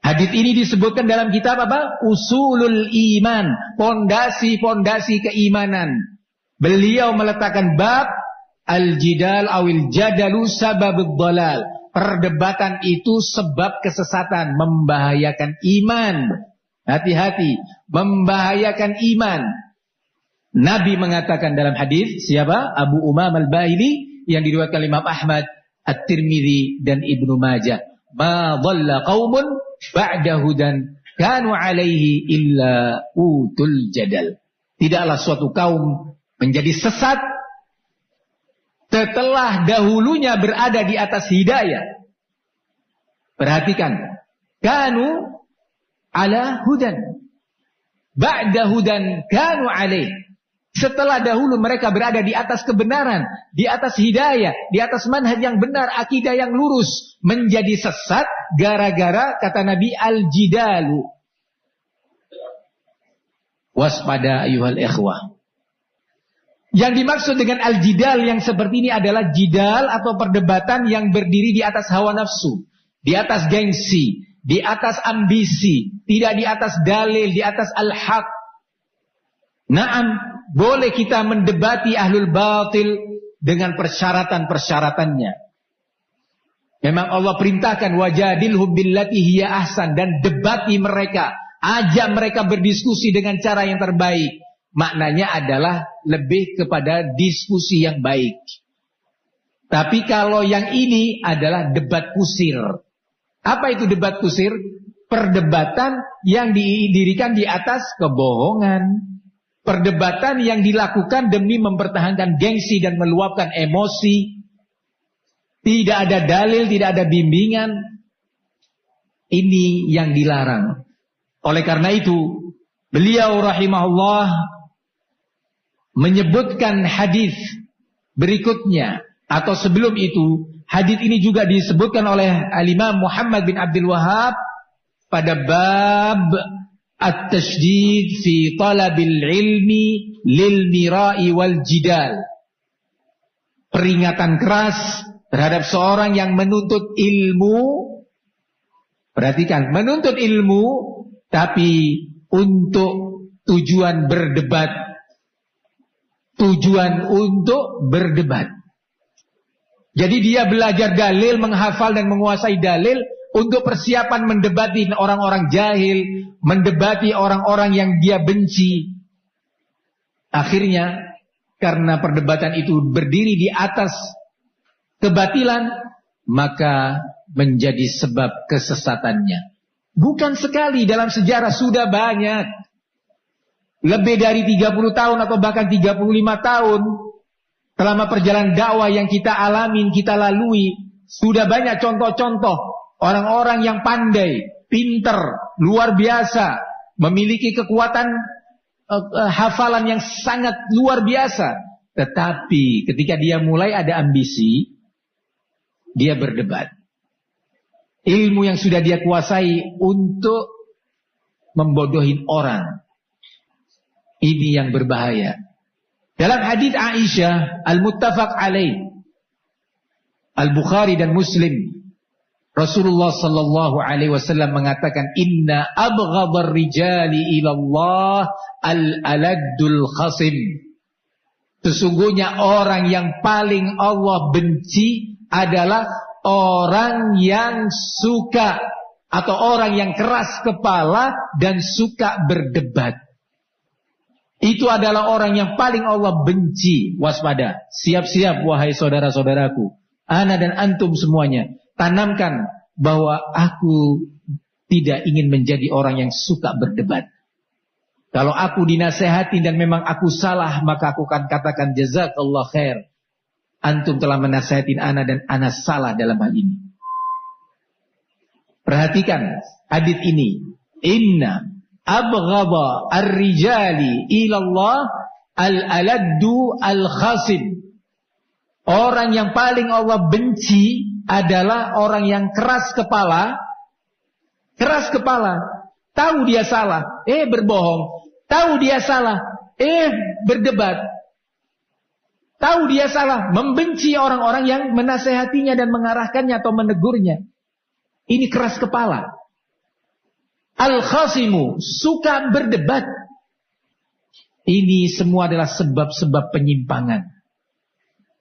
Hadis ini disebutkan dalam kitab apa? Usulul Iman, pondasi-pondasi keimanan. Beliau meletakkan bab al-jidal awil jadalu sababud dhalal. Perdebatan itu sebab kesesatan, membahayakan iman. Hati-hati, membahayakan iman. Nabi mengatakan dalam hadis, siapa? Abu Umamah Al-Bahili yang diriwayatkan oleh Imam Ahmad, At-Tirmidzi dan Ibnu Majah. Ma dhalla qaumun ba'da hudan kanu alaihi illa utul jadal. Tidaklah suatu kaum menjadi sesat setelah dahulunya berada di atas hidayah. Perhatikan, kanu ala hudan ba'da hudan kanu alaihi. Setelah dahulu mereka berada di atas kebenaran, di atas hidayah, di atas manhaj yang benar, akidah yang lurus, menjadi sesat gara-gara kata Nabi al-jidalu. Waspada ayuhal ikhwah. Yang dimaksud dengan al-jidal yang seperti ini adalah jidal atau perdebatan yang berdiri di atas hawa nafsu, di atas gengsi, di atas ambisi, tidak di atas dalil, di atas al-haq. Naam, boleh kita mendebati ahlul batil dengan persyaratan-persyaratannya. Memang Allah perintahkan wajadilhum billati hiya ahsan, dan debati mereka, ajak mereka berdiskusi dengan cara yang terbaik. Maknanya adalah lebih kepada diskusi yang baik. Tapi kalau yang ini adalah debat kusir. Apa itu debat kusir? Perdebatan yang didirikan di atas kebohongan. Perdebatan yang dilakukan demi mempertahankan gengsi dan meluapkan emosi. Tidak ada dalil, tidak ada bimbingan. Ini yang dilarang. Oleh karena itu, beliau rahimahullah menyebutkan hadis berikutnya, atau sebelum itu, hadis ini juga disebutkan oleh Al-Imam Muhammad bin Abdul Wahhab pada bab at-tashdid fi talabil ilmi lil mira'i wal jidal. Peringatan keras terhadap seorang yang menuntut ilmu. Perhatikan, menuntut ilmu tapi untuk tujuan berdebat. Tujuan untuk berdebat. Jadi dia belajar dalil, menghafal dan menguasai dalil untuk persiapan mendebati orang-orang jahil, mendebati orang-orang yang dia benci. Akhirnya, karena perdebatan itu berdiri di atas kebatilan, maka menjadi sebab kesesatannya. Bukan sekali, dalam sejarah sudah banyak. Lebih dari 30 tahun atau bahkan 35 tahun selama perjalanan dakwah yang kita alamin, kita lalui, sudah banyak contoh-contoh orang-orang yang pandai, pinter, luar biasa, memiliki kekuatan hafalan yang sangat luar biasa. Tetapi ketika dia mulai ada ambisi, dia berdebat. Ilmu yang sudah dia kuasai untuk membodohin orang. Ini yang berbahaya. Dalam hadis Aisyah al-muttafaq alaih, Al-Bukhari dan Muslim, Rasulullah sallallahu alaihi wasallam mengatakan, inna abghadar rijali ilallah al-aladdul khasim. Sesungguhnya orang yang paling Allah benci adalah orang yang suka atau orang yang keras kepala dan suka berdebat. Itu adalah orang yang paling Allah benci. Waspada, siap-siap wahai saudara-saudaraku, ana dan antum semuanya, tanamkan bahwa aku tidak ingin menjadi orang yang suka berdebat. Kalau aku dinasehati dan memang aku salah, maka aku akan katakan jazakallah khair. Antum telah menasehatin ana dan ana salah dalam hal ini. Perhatikan hadis ini. Inna abghadha ar-rijali ilallah al-aladdu al-khasim. Orang yang paling Allah benci adalah orang yang keras kepala. Keras kepala. Tahu dia salah, berbohong. Tahu dia salah, berdebat. Tahu dia salah, membenci orang-orang yang menasehatinya dan mengarahkannya atau menegurnya. Ini keras kepala. Al-khasimu, suka berdebat. Ini semua adalah sebab-sebab penyimpangan.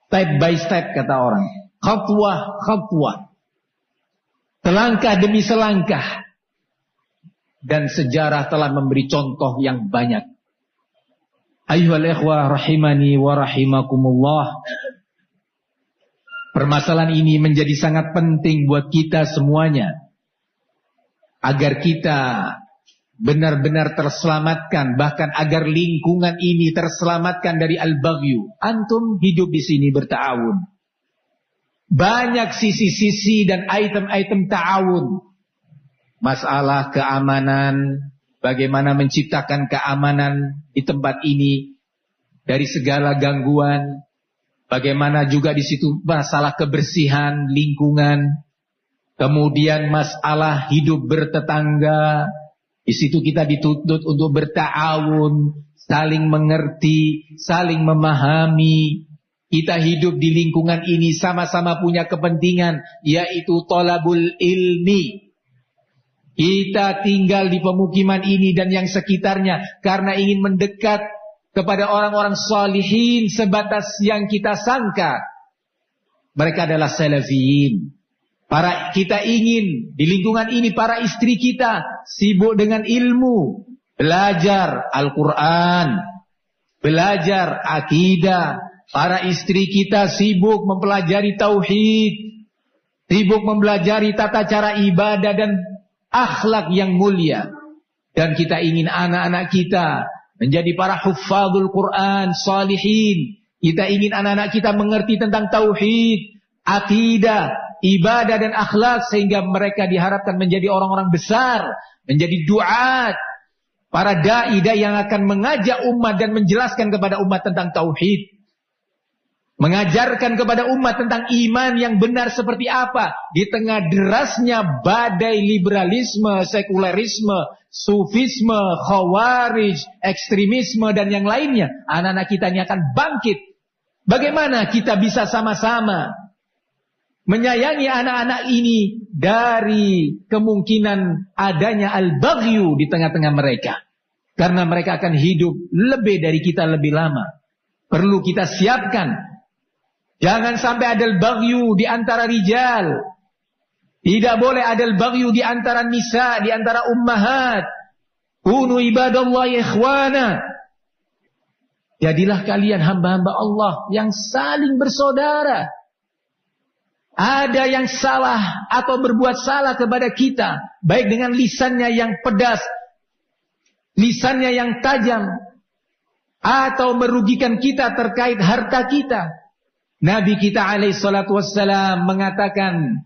Step by step kata orang. Khatwah. Selangkah demi selangkah. Dan sejarah telah memberi contoh yang banyak. Ayyuhal ikhwah rahimani wa rahimakumullah. Permasalahan ini menjadi sangat penting buat kita semuanya. Agar kita benar-benar terselamatkan, bahkan agar lingkungan ini terselamatkan dari al-baghyu. Antum hidup di sini berta'awun. Banyak sisi-sisi dan item-item ta'awun. Masalah keamanan, bagaimana menciptakan keamanan di tempat ini dari segala gangguan. Bagaimana juga di situ masalah kebersihan lingkungan. Kemudian masalah hidup bertetangga. Di situ kita dituntut untuk berta'awun, saling mengerti, saling memahami. Kita hidup di lingkungan ini sama-sama punya kepentingan, yaitu thalabul ilmi. Kita tinggal di pemukiman ini dan yang sekitarnya karena ingin mendekat kepada orang-orang salihin sebatas yang kita sangka. Mereka adalah salafiyin. Kita ingin di lingkungan ini para istri kita sibuk dengan ilmu, belajar Al-Quran, belajar akidah. Para istri kita sibuk mempelajari tauhid, sibuk mempelajari tata cara ibadah dan akhlak yang mulia. Dan kita ingin anak-anak kita menjadi para huffazul Quran, salihin. Kita ingin anak-anak kita mengerti tentang tauhid, akidah. ibadah dan akhlak, sehingga mereka diharapkan menjadi orang-orang besar, menjadi duat, para dai yang akan mengajak umat dan menjelaskan kepada umat tentang tauhid, mengajarkan kepada umat tentang iman yang benar seperti apa di tengah derasnya badai liberalisme, sekulerisme, sufisme, khawarij, ekstremisme dan yang lainnya. Anak-anak kita ini akan bangkit. Bagaimana kita bisa sama-sama menyayangi anak-anak ini dari kemungkinan adanya al-baghyu di tengah-tengah mereka, karena mereka akan hidup lebih dari kita lebih lama. Perlu kita siapkan. Jangan sampai ada al-baghyu di antara rijal. Tidak boleh ada al-baghyu di antara nisa, di antara ummahat. Kunu ibadallahi ikhwana. Jadilah kalian hamba-hamba Allah yang saling bersaudara. Ada yang salah atau berbuat salah kepada kita, baik dengan lisannya yang pedas, lisannya yang tajam, atau merugikan kita terkait harta kita. Nabi kita alaihi salatu wassalam mengatakan,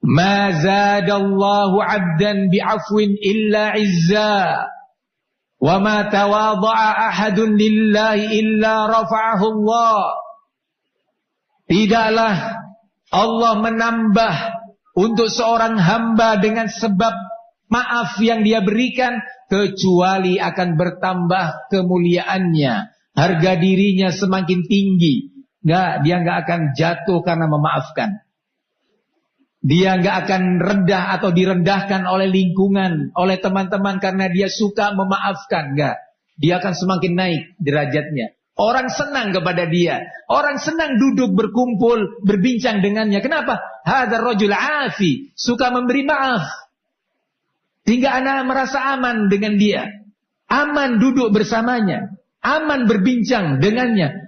"Ma zadallahu 'abdan bi'afwin illa 'izza, wa ma tawadha'a ahadun lillahi illa rafa'ahu Allah." Tidaklah Allah menambah untuk seorang hamba dengan sebab maaf yang dia berikan, kecuali akan bertambah kemuliaannya. Harga dirinya semakin tinggi. Dia nggak akan jatuh karena memaafkan. Dia nggak akan rendah atau direndahkan oleh lingkungan, oleh teman-teman karena dia suka memaafkan. Nggak. Dia akan semakin naik derajatnya. Orang senang kepada dia. Orang senang duduk berkumpul, berbincang dengannya. Kenapa? Hadzal rajul afi, suka memberi maaf. Sehingga anak merasa aman dengan dia. Aman duduk bersamanya. Aman berbincang dengannya.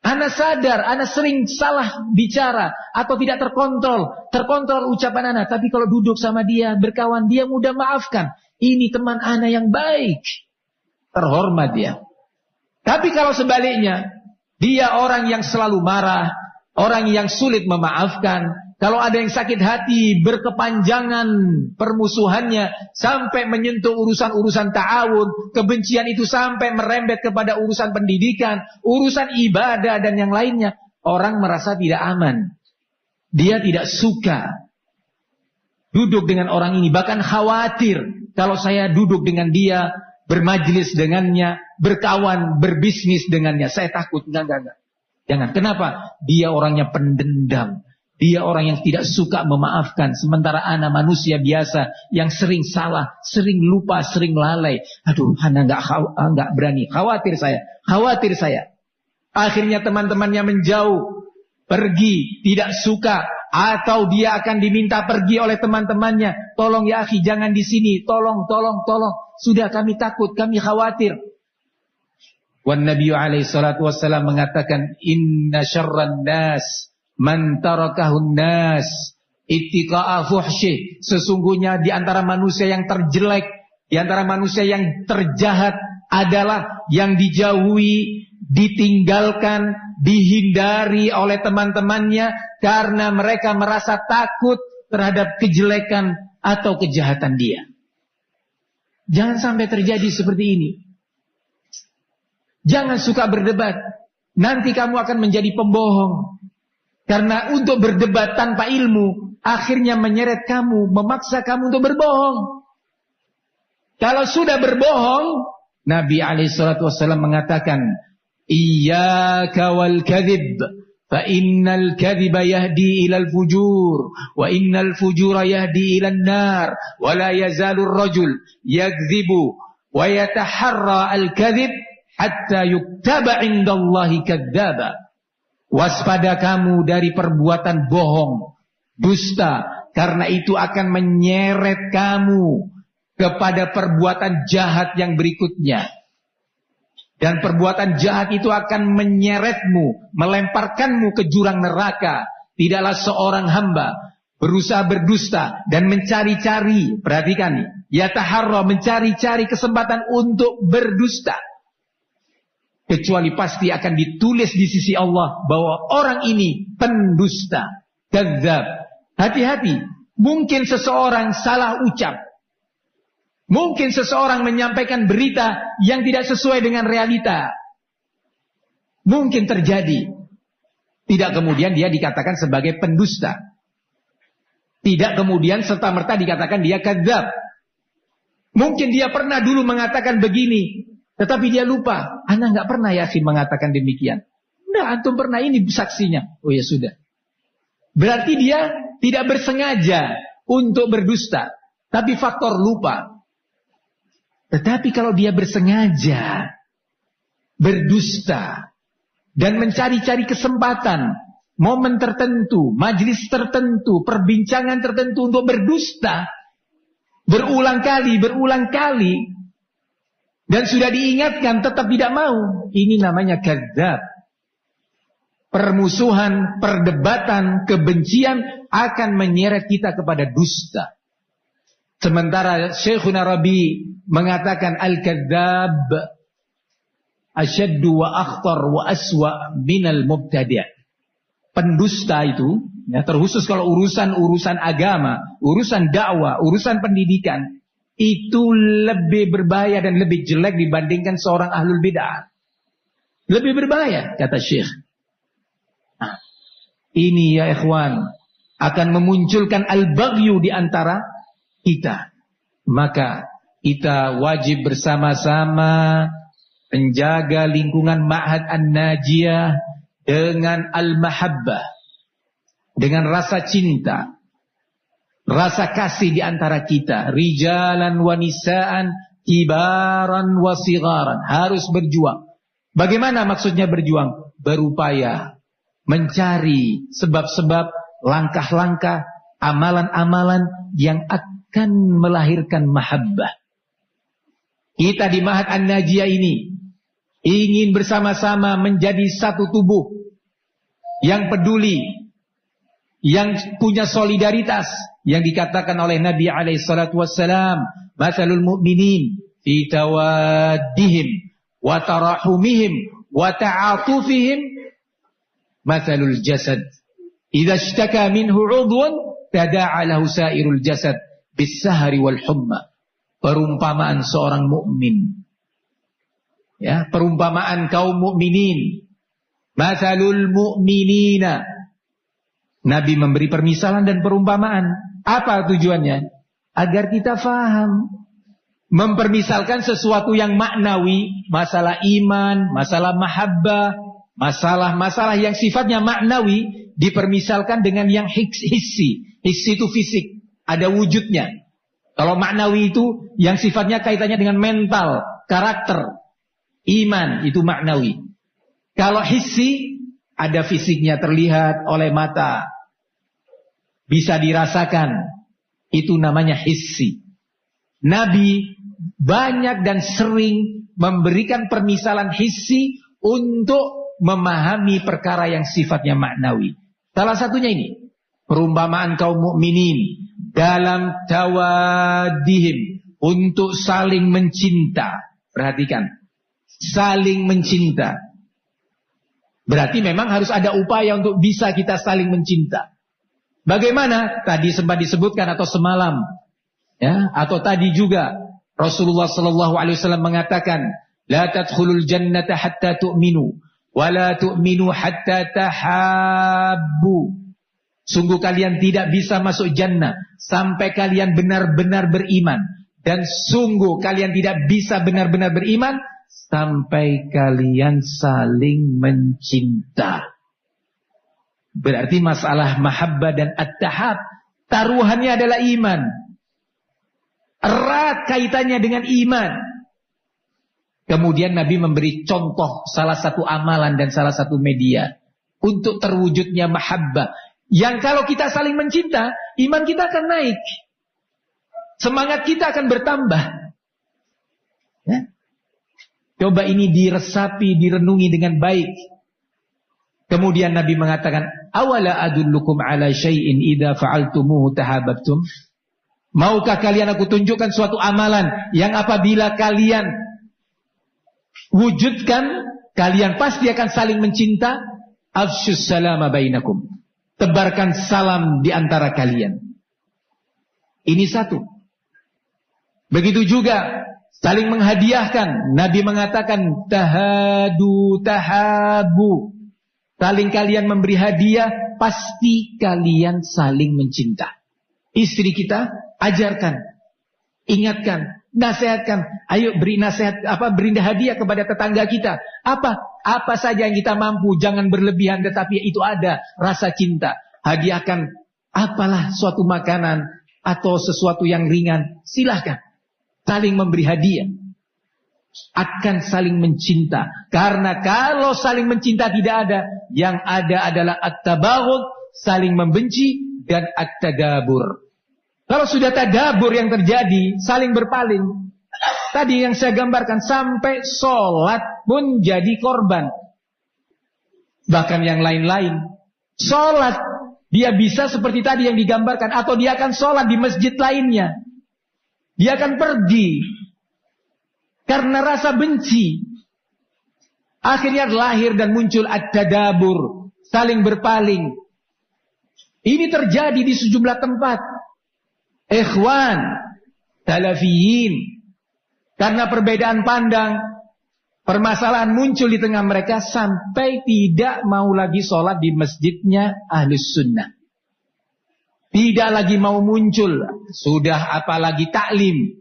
Anak sadar, anak sering salah bicara atau tidak terkontrol. Terkontrol ucapan anak. Tapi kalau duduk sama dia, berkawan, dia mudah maafkan. Ini teman anak yang baik. Terhormat dia. Tapi kalau sebaliknya, dia orang yang selalu marah, orang yang sulit memaafkan. Kalau ada yang sakit hati, berkepanjangan permusuhannya sampai menyentuh urusan-urusan ta'awun, kebencian itu sampai merembet kepada urusan pendidikan, urusan ibadah dan yang lainnya, orang merasa tidak aman. Dia tidak suka duduk dengan orang ini, bahkan khawatir kalau saya duduk dengan dia, bermajlis dengannya, berkawan, berbisnis dengannya, saya takut. Enggak. Jangan. Kenapa? Dia orangnya pendendam. Dia orang yang tidak suka memaafkan. Sementara anak manusia biasa yang sering salah, sering lupa, sering lalai. Aduh, anak enggak berani. Khawatir saya. Akhirnya teman-temannya menjauh, pergi, tidak suka, atau dia akan diminta pergi oleh teman-temannya. Tolong ya akhi, jangan di sini. Tolong. Sudah kami takut, kami khawatir. Wan Nabi alaihi salatu wassalam mengatakan, "Inna syarran nas man tarakahun nas ittiqa'a fuhsyih." Sesungguhnya di antara manusia yang terjelek, di antara manusia yang terjahat adalah yang dijauhi, ditinggalkan, dihindari oleh teman-temannya karena mereka merasa takut terhadap kejelekan atau kejahatan dia. Jangan sampai terjadi seperti ini. Jangan suka berdebat. Nanti kamu akan menjadi pembohong. Karena untuk berdebat tanpa ilmu, akhirnya menyeret kamu, memaksa kamu untuk berbohong. Kalau sudah berbohong, Nabi SAW mengatakan, "Iyyaka wal kadhib, fa innal kadhiba yahdi ilal fujur, wa innal fujura yahdi ilan nar, wa la yazalu ar-rajul yakdhibu wa yataharra al-kadhib hatta yuktaba 'indallahi kadzdzaba." Waspada kamu dari perbuatan bohong, dusta, karena itu akan menyeret kamu kepada perbuatan jahat yang berikutnya. Dan perbuatan jahat itu akan menyeretmu, melemparkanmu ke jurang neraka. Tidaklah seorang hamba berusaha berdusta dan mencari-cari, perhatikan nih, yataharra, mencari-cari kesempatan untuk berdusta, kecuali pasti akan ditulis di sisi Allah bahwa orang ini pendusta. kadzdzab. Hati-hati, mungkin seseorang salah ucap. Mungkin seseorang menyampaikan berita yang tidak sesuai dengan realita. Mungkin terjadi. Tidak kemudian dia dikatakan sebagai pendusta. Tidak kemudian serta-merta dikatakan dia kadzdzab. Mungkin dia pernah dulu mengatakan begini, tetapi dia lupa. Ana nggak pernah Yasin mengatakan demikian. Nggak, antum pernah, ini saksinya. Oh ya sudah. Berarti dia tidak bersengaja untuk berdusta, tapi faktor lupa. Tetapi kalau dia bersengaja berdusta dan mencari-cari kesempatan, momen tertentu, majelis tertentu, perbincangan tertentu untuk berdusta, berulang kali, dan sudah diingatkan tetap tidak mau, ini namanya kadzdzab. Permusuhan, perdebatan, kebencian akan menyeret kita kepada dusta. Sementara Syekhuna Rabi mengatakan al-kadzdzab asyaddu wa akhtar wa aswa minal mubtadi'. Pendusta itu, ya, terkhusus kalau urusan agama, urusan dakwah, urusan pendidikan, itu lebih berbahaya dan lebih jelek dibandingkan seorang ahlul bid'ah. Lebih berbahaya, kata Syekh. Nah, ini ya ikhwan, akan memunculkan al-baghyu di antara kita. Maka kita wajib bersama-sama menjaga lingkungan Ma'had An-Najiyah dengan al-mahabbah, dengan rasa cinta, rasa kasih di antara kita, rijalan wa nisaan, kibaran wa sigharan, harus berjuang. Bagaimana maksudnya berjuang? Berupaya mencari sebab-sebab, langkah-langkah, amalan-amalan yang akan melahirkan mahabbah. Kita di Ma'had An-Najiyah ini ingin bersama-sama menjadi satu tubuh yang peduli, yang punya solidaritas, yang dikatakan oleh Nabi alaihi salatu wassalam, matsalul mu'minin fi tawaddihim wa tarahumihim wa ta'atufihim matsalul jasad idza ishtaka minhu 'udhun tada'a lahu sa'irul jasad bis-sahri wal humma. Perumpamaan seorang mukmin, ya, perumpamaan kaum mukminin, matsalul mu'minina. Nabi memberi permisalan dan perumpamaan. Apa tujuannya? Agar kita faham. Mempermisalkan sesuatu yang maknawi, masalah iman, masalah mahabbah, masalah-masalah yang sifatnya maknawi, dipermisalkan dengan yang hissi. Hissi itu fisik, ada wujudnya. Kalau maknawi itu yang sifatnya kaitannya dengan mental, karakter, iman, itu maknawi. Kalau hissi, ada fisiknya, terlihat oleh mata, bisa dirasakan, itu namanya hissi. Nabi banyak dan sering memberikan permisalan hissi untuk memahami perkara yang sifatnya maknawi. Salah satunya ini, perumpamaan kaum mukminin dalam tawaddihim, untuk saling mencinta. Perhatikan, saling mencinta. Berarti memang harus ada upaya untuk bisa kita saling mencinta. Bagaimana? Tadi sempat disebutkan atau semalam, ya, atau tadi juga Rasulullah sallallahu alaihi wasallam mengatakan, la tadkhulul jannata hatta tu'minu wa la tu'minu hatta tahabbu. Sungguh kalian tidak bisa masuk jannah sampai kalian benar-benar beriman, dan sungguh kalian tidak bisa benar-benar beriman sampai kalian saling mencinta. Berarti masalah mahabbah dan at-tahab, taruhannya adalah iman. Erat kaitannya dengan iman. Kemudian Nabi memberi contoh salah satu amalan dan salah satu media untuk terwujudnya mahabbah, yang kalau kita saling mencinta, iman kita akan naik, semangat kita akan bertambah, ya? Coba ini diresapi, direnungi dengan baik. Kemudian Nabi mengatakan, awala adullukum ala syai'in idza fa'altumuhu tahabbtum. Maukah kalian aku tunjukkan suatu amalan yang apabila kalian wujudkan, kalian pasti akan saling mencinta? Afsyus salama bainakum. Tebarkan salam di antara kalian. Ini satu. Begitu juga saling menghadiahkan. Nabi mengatakan tahadu tahabu. Saling kalian memberi hadiah, pasti kalian saling mencinta. Istri kita ajarkan, ingatkan, nasihatkan. Ayo beri nasihat, beri hadiah kepada tetangga kita. Apa saja yang kita mampu, jangan berlebihan, tetapi itu ada rasa cinta. Hadiahkan apalah suatu makanan atau sesuatu yang ringan, silahkan. Saling memberi hadiah. Akan saling mencinta. Karena kalau saling mencinta tidak ada, yang ada adalah at-tabaghud, saling membenci, dan at-tadabur. Kalau sudah tadabur yang terjadi, saling berpaling. Tadi yang saya gambarkan, sampai sholat pun jadi korban. Bahkan yang lain-lain. Sholat, dia bisa seperti tadi yang digambarkan, atau dia akan sholat di masjid lainnya. Dia akan pergi karena rasa benci. Akhirnya lahir dan muncul at-tadabur, saling berpaling. Ini terjadi di sejumlah tempat. Ikhwan, salafiyin, karena perbedaan pandang, permasalahan muncul di tengah mereka sampai tidak mau lagi sholat di masjidnya Ahlus Sunnah. Tidak lagi mau muncul, sudah apalagi taklim.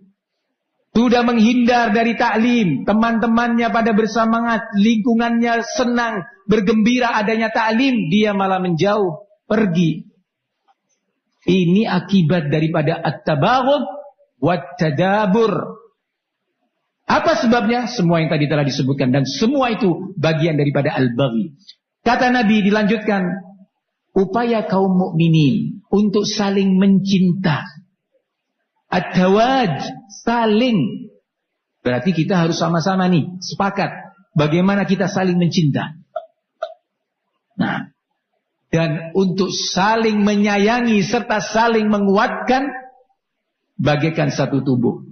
Sudah menghindar dari taklim, teman-temannya pada bersemangat, lingkungannya senang, bergembira adanya taklim, dia malah menjauh, pergi. Ini akibat daripada at-tabaghud wat-tadabur. Apa sebabnya? Semua yang tadi telah disebutkan, dan semua itu bagian daripada al-baghi. Kata Nabi dilanjutkan, upaya kaum mukminin untuk saling mencinta. At-tawaj, saling. Berarti kita harus sama-sama nih, sepakat. Bagaimana kita saling mencinta. Nah, dan untuk saling menyayangi serta saling menguatkan, bagaikan satu tubuh.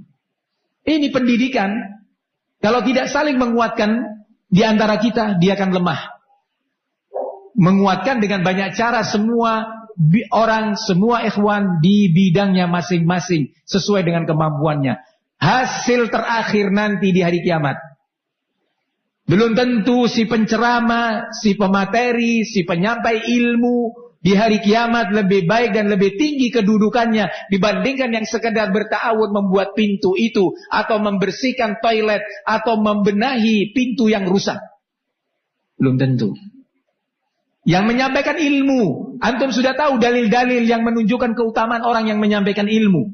Ini pendidikan. Kalau tidak saling menguatkan di antara kita, dia akan lemah. Menguatkan dengan banyak cara, semua orang, semua ikhwan di bidangnya masing-masing sesuai dengan kemampuannya. Hasil terakhir nanti di hari kiamat. Belum tentu si penceramah, si pemateri, si penyampai ilmu di hari kiamat lebih baik dan lebih tinggi kedudukannya dibandingkan yang sekedar berta'awun membuat pintu itu, atau membersihkan toilet, atau membenahi pintu yang rusak. Belum tentu. Yang menyampaikan ilmu, antum sudah tahu dalil-dalil yang menunjukkan keutamaan orang yang menyampaikan ilmu.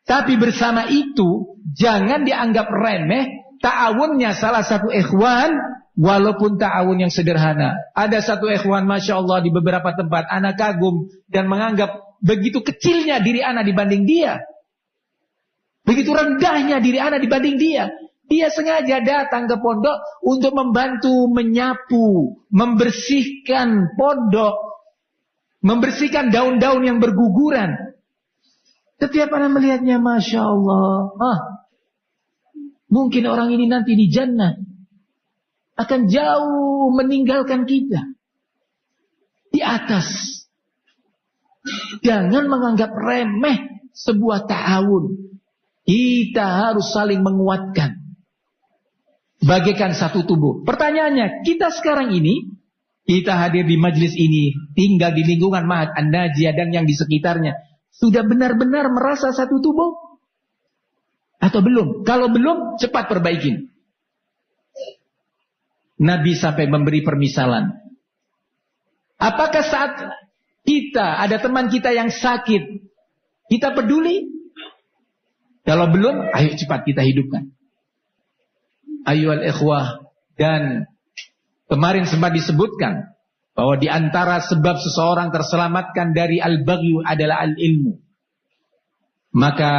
Tapi bersama itu, jangan dianggap remeh ta'awunnya salah satu ikhwan, walaupun ta'awun yang sederhana. Ada satu ikhwan, Masya Allah, di beberapa tempat, anak kagum dan menganggap begitu kecilnya diri anak dibanding dia. Begitu rendahnya diri anak dibanding dia. Dia sengaja datang ke pondok untuk membantu menyapu, membersihkan pondok, membersihkan daun-daun yang berguguran. Setiap anak melihatnya, Masya Allah, mungkin orang ini nanti di jannah akan jauh meninggalkan kita. Di atas. Jangan menganggap remeh sebuah ta'awun. Kita harus saling menguatkan. Bagaikan satu tubuh. Pertanyaannya, kita sekarang ini, kita hadir di majlis ini, tinggal di lingkungan Ma'had An-Najiyah dan yang di sekitarnya, sudah benar-benar merasa satu tubuh? Atau belum? Kalau belum, cepat perbaikin. Nabi sampai memberi permisalan. Apakah saat kita, ada teman kita yang sakit, kita peduli? Kalau belum, ayo cepat kita hidupkan. Ayyuhal ikhwah, dan kemarin sempat disebutkan bahwa di antara sebab seseorang terselamatkan dari al-baghyu adalah al-ilmu. Maka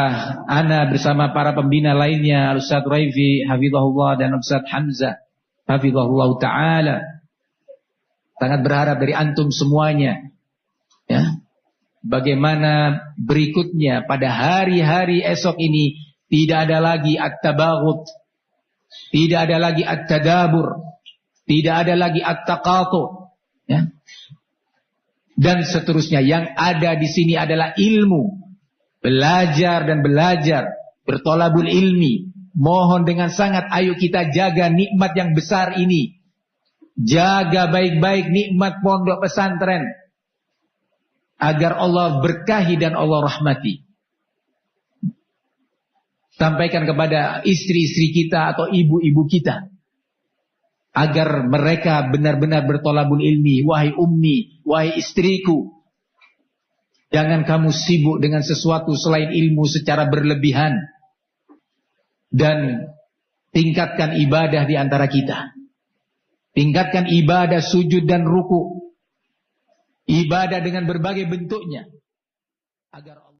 ana bersama para pembina lainnya, Ustaz Raifi hafizahullah dan Ustaz Hamzah hafizahullah taala, sangat berharap dari antum semuanya, ya, bagaimana berikutnya pada hari-hari esok ini tidak ada lagi at-tabaghud, tidak ada lagi at-tadabur, tidak ada lagi at-taqatu, ya. dan seterusnya. Yang ada di sini adalah ilmu. Belajar dan belajar, bertolabul ilmi. Mohon dengan sangat, ayo kita jaga nikmat yang besar ini. Jaga baik-baik nikmat pondok pesantren, agar Allah berkahi dan Allah rahmati. Sampaikan kepada istri-istri kita atau ibu-ibu kita, agar mereka benar-benar bertolabul ilmi. Wahai ummi, wahai istriku, jangan kamu sibuk dengan sesuatu selain ilmu secara berlebihan. Dan tingkatkan ibadah di antara kita. Tingkatkan ibadah sujud dan ruku. Ibadah dengan berbagai bentuknya. Agar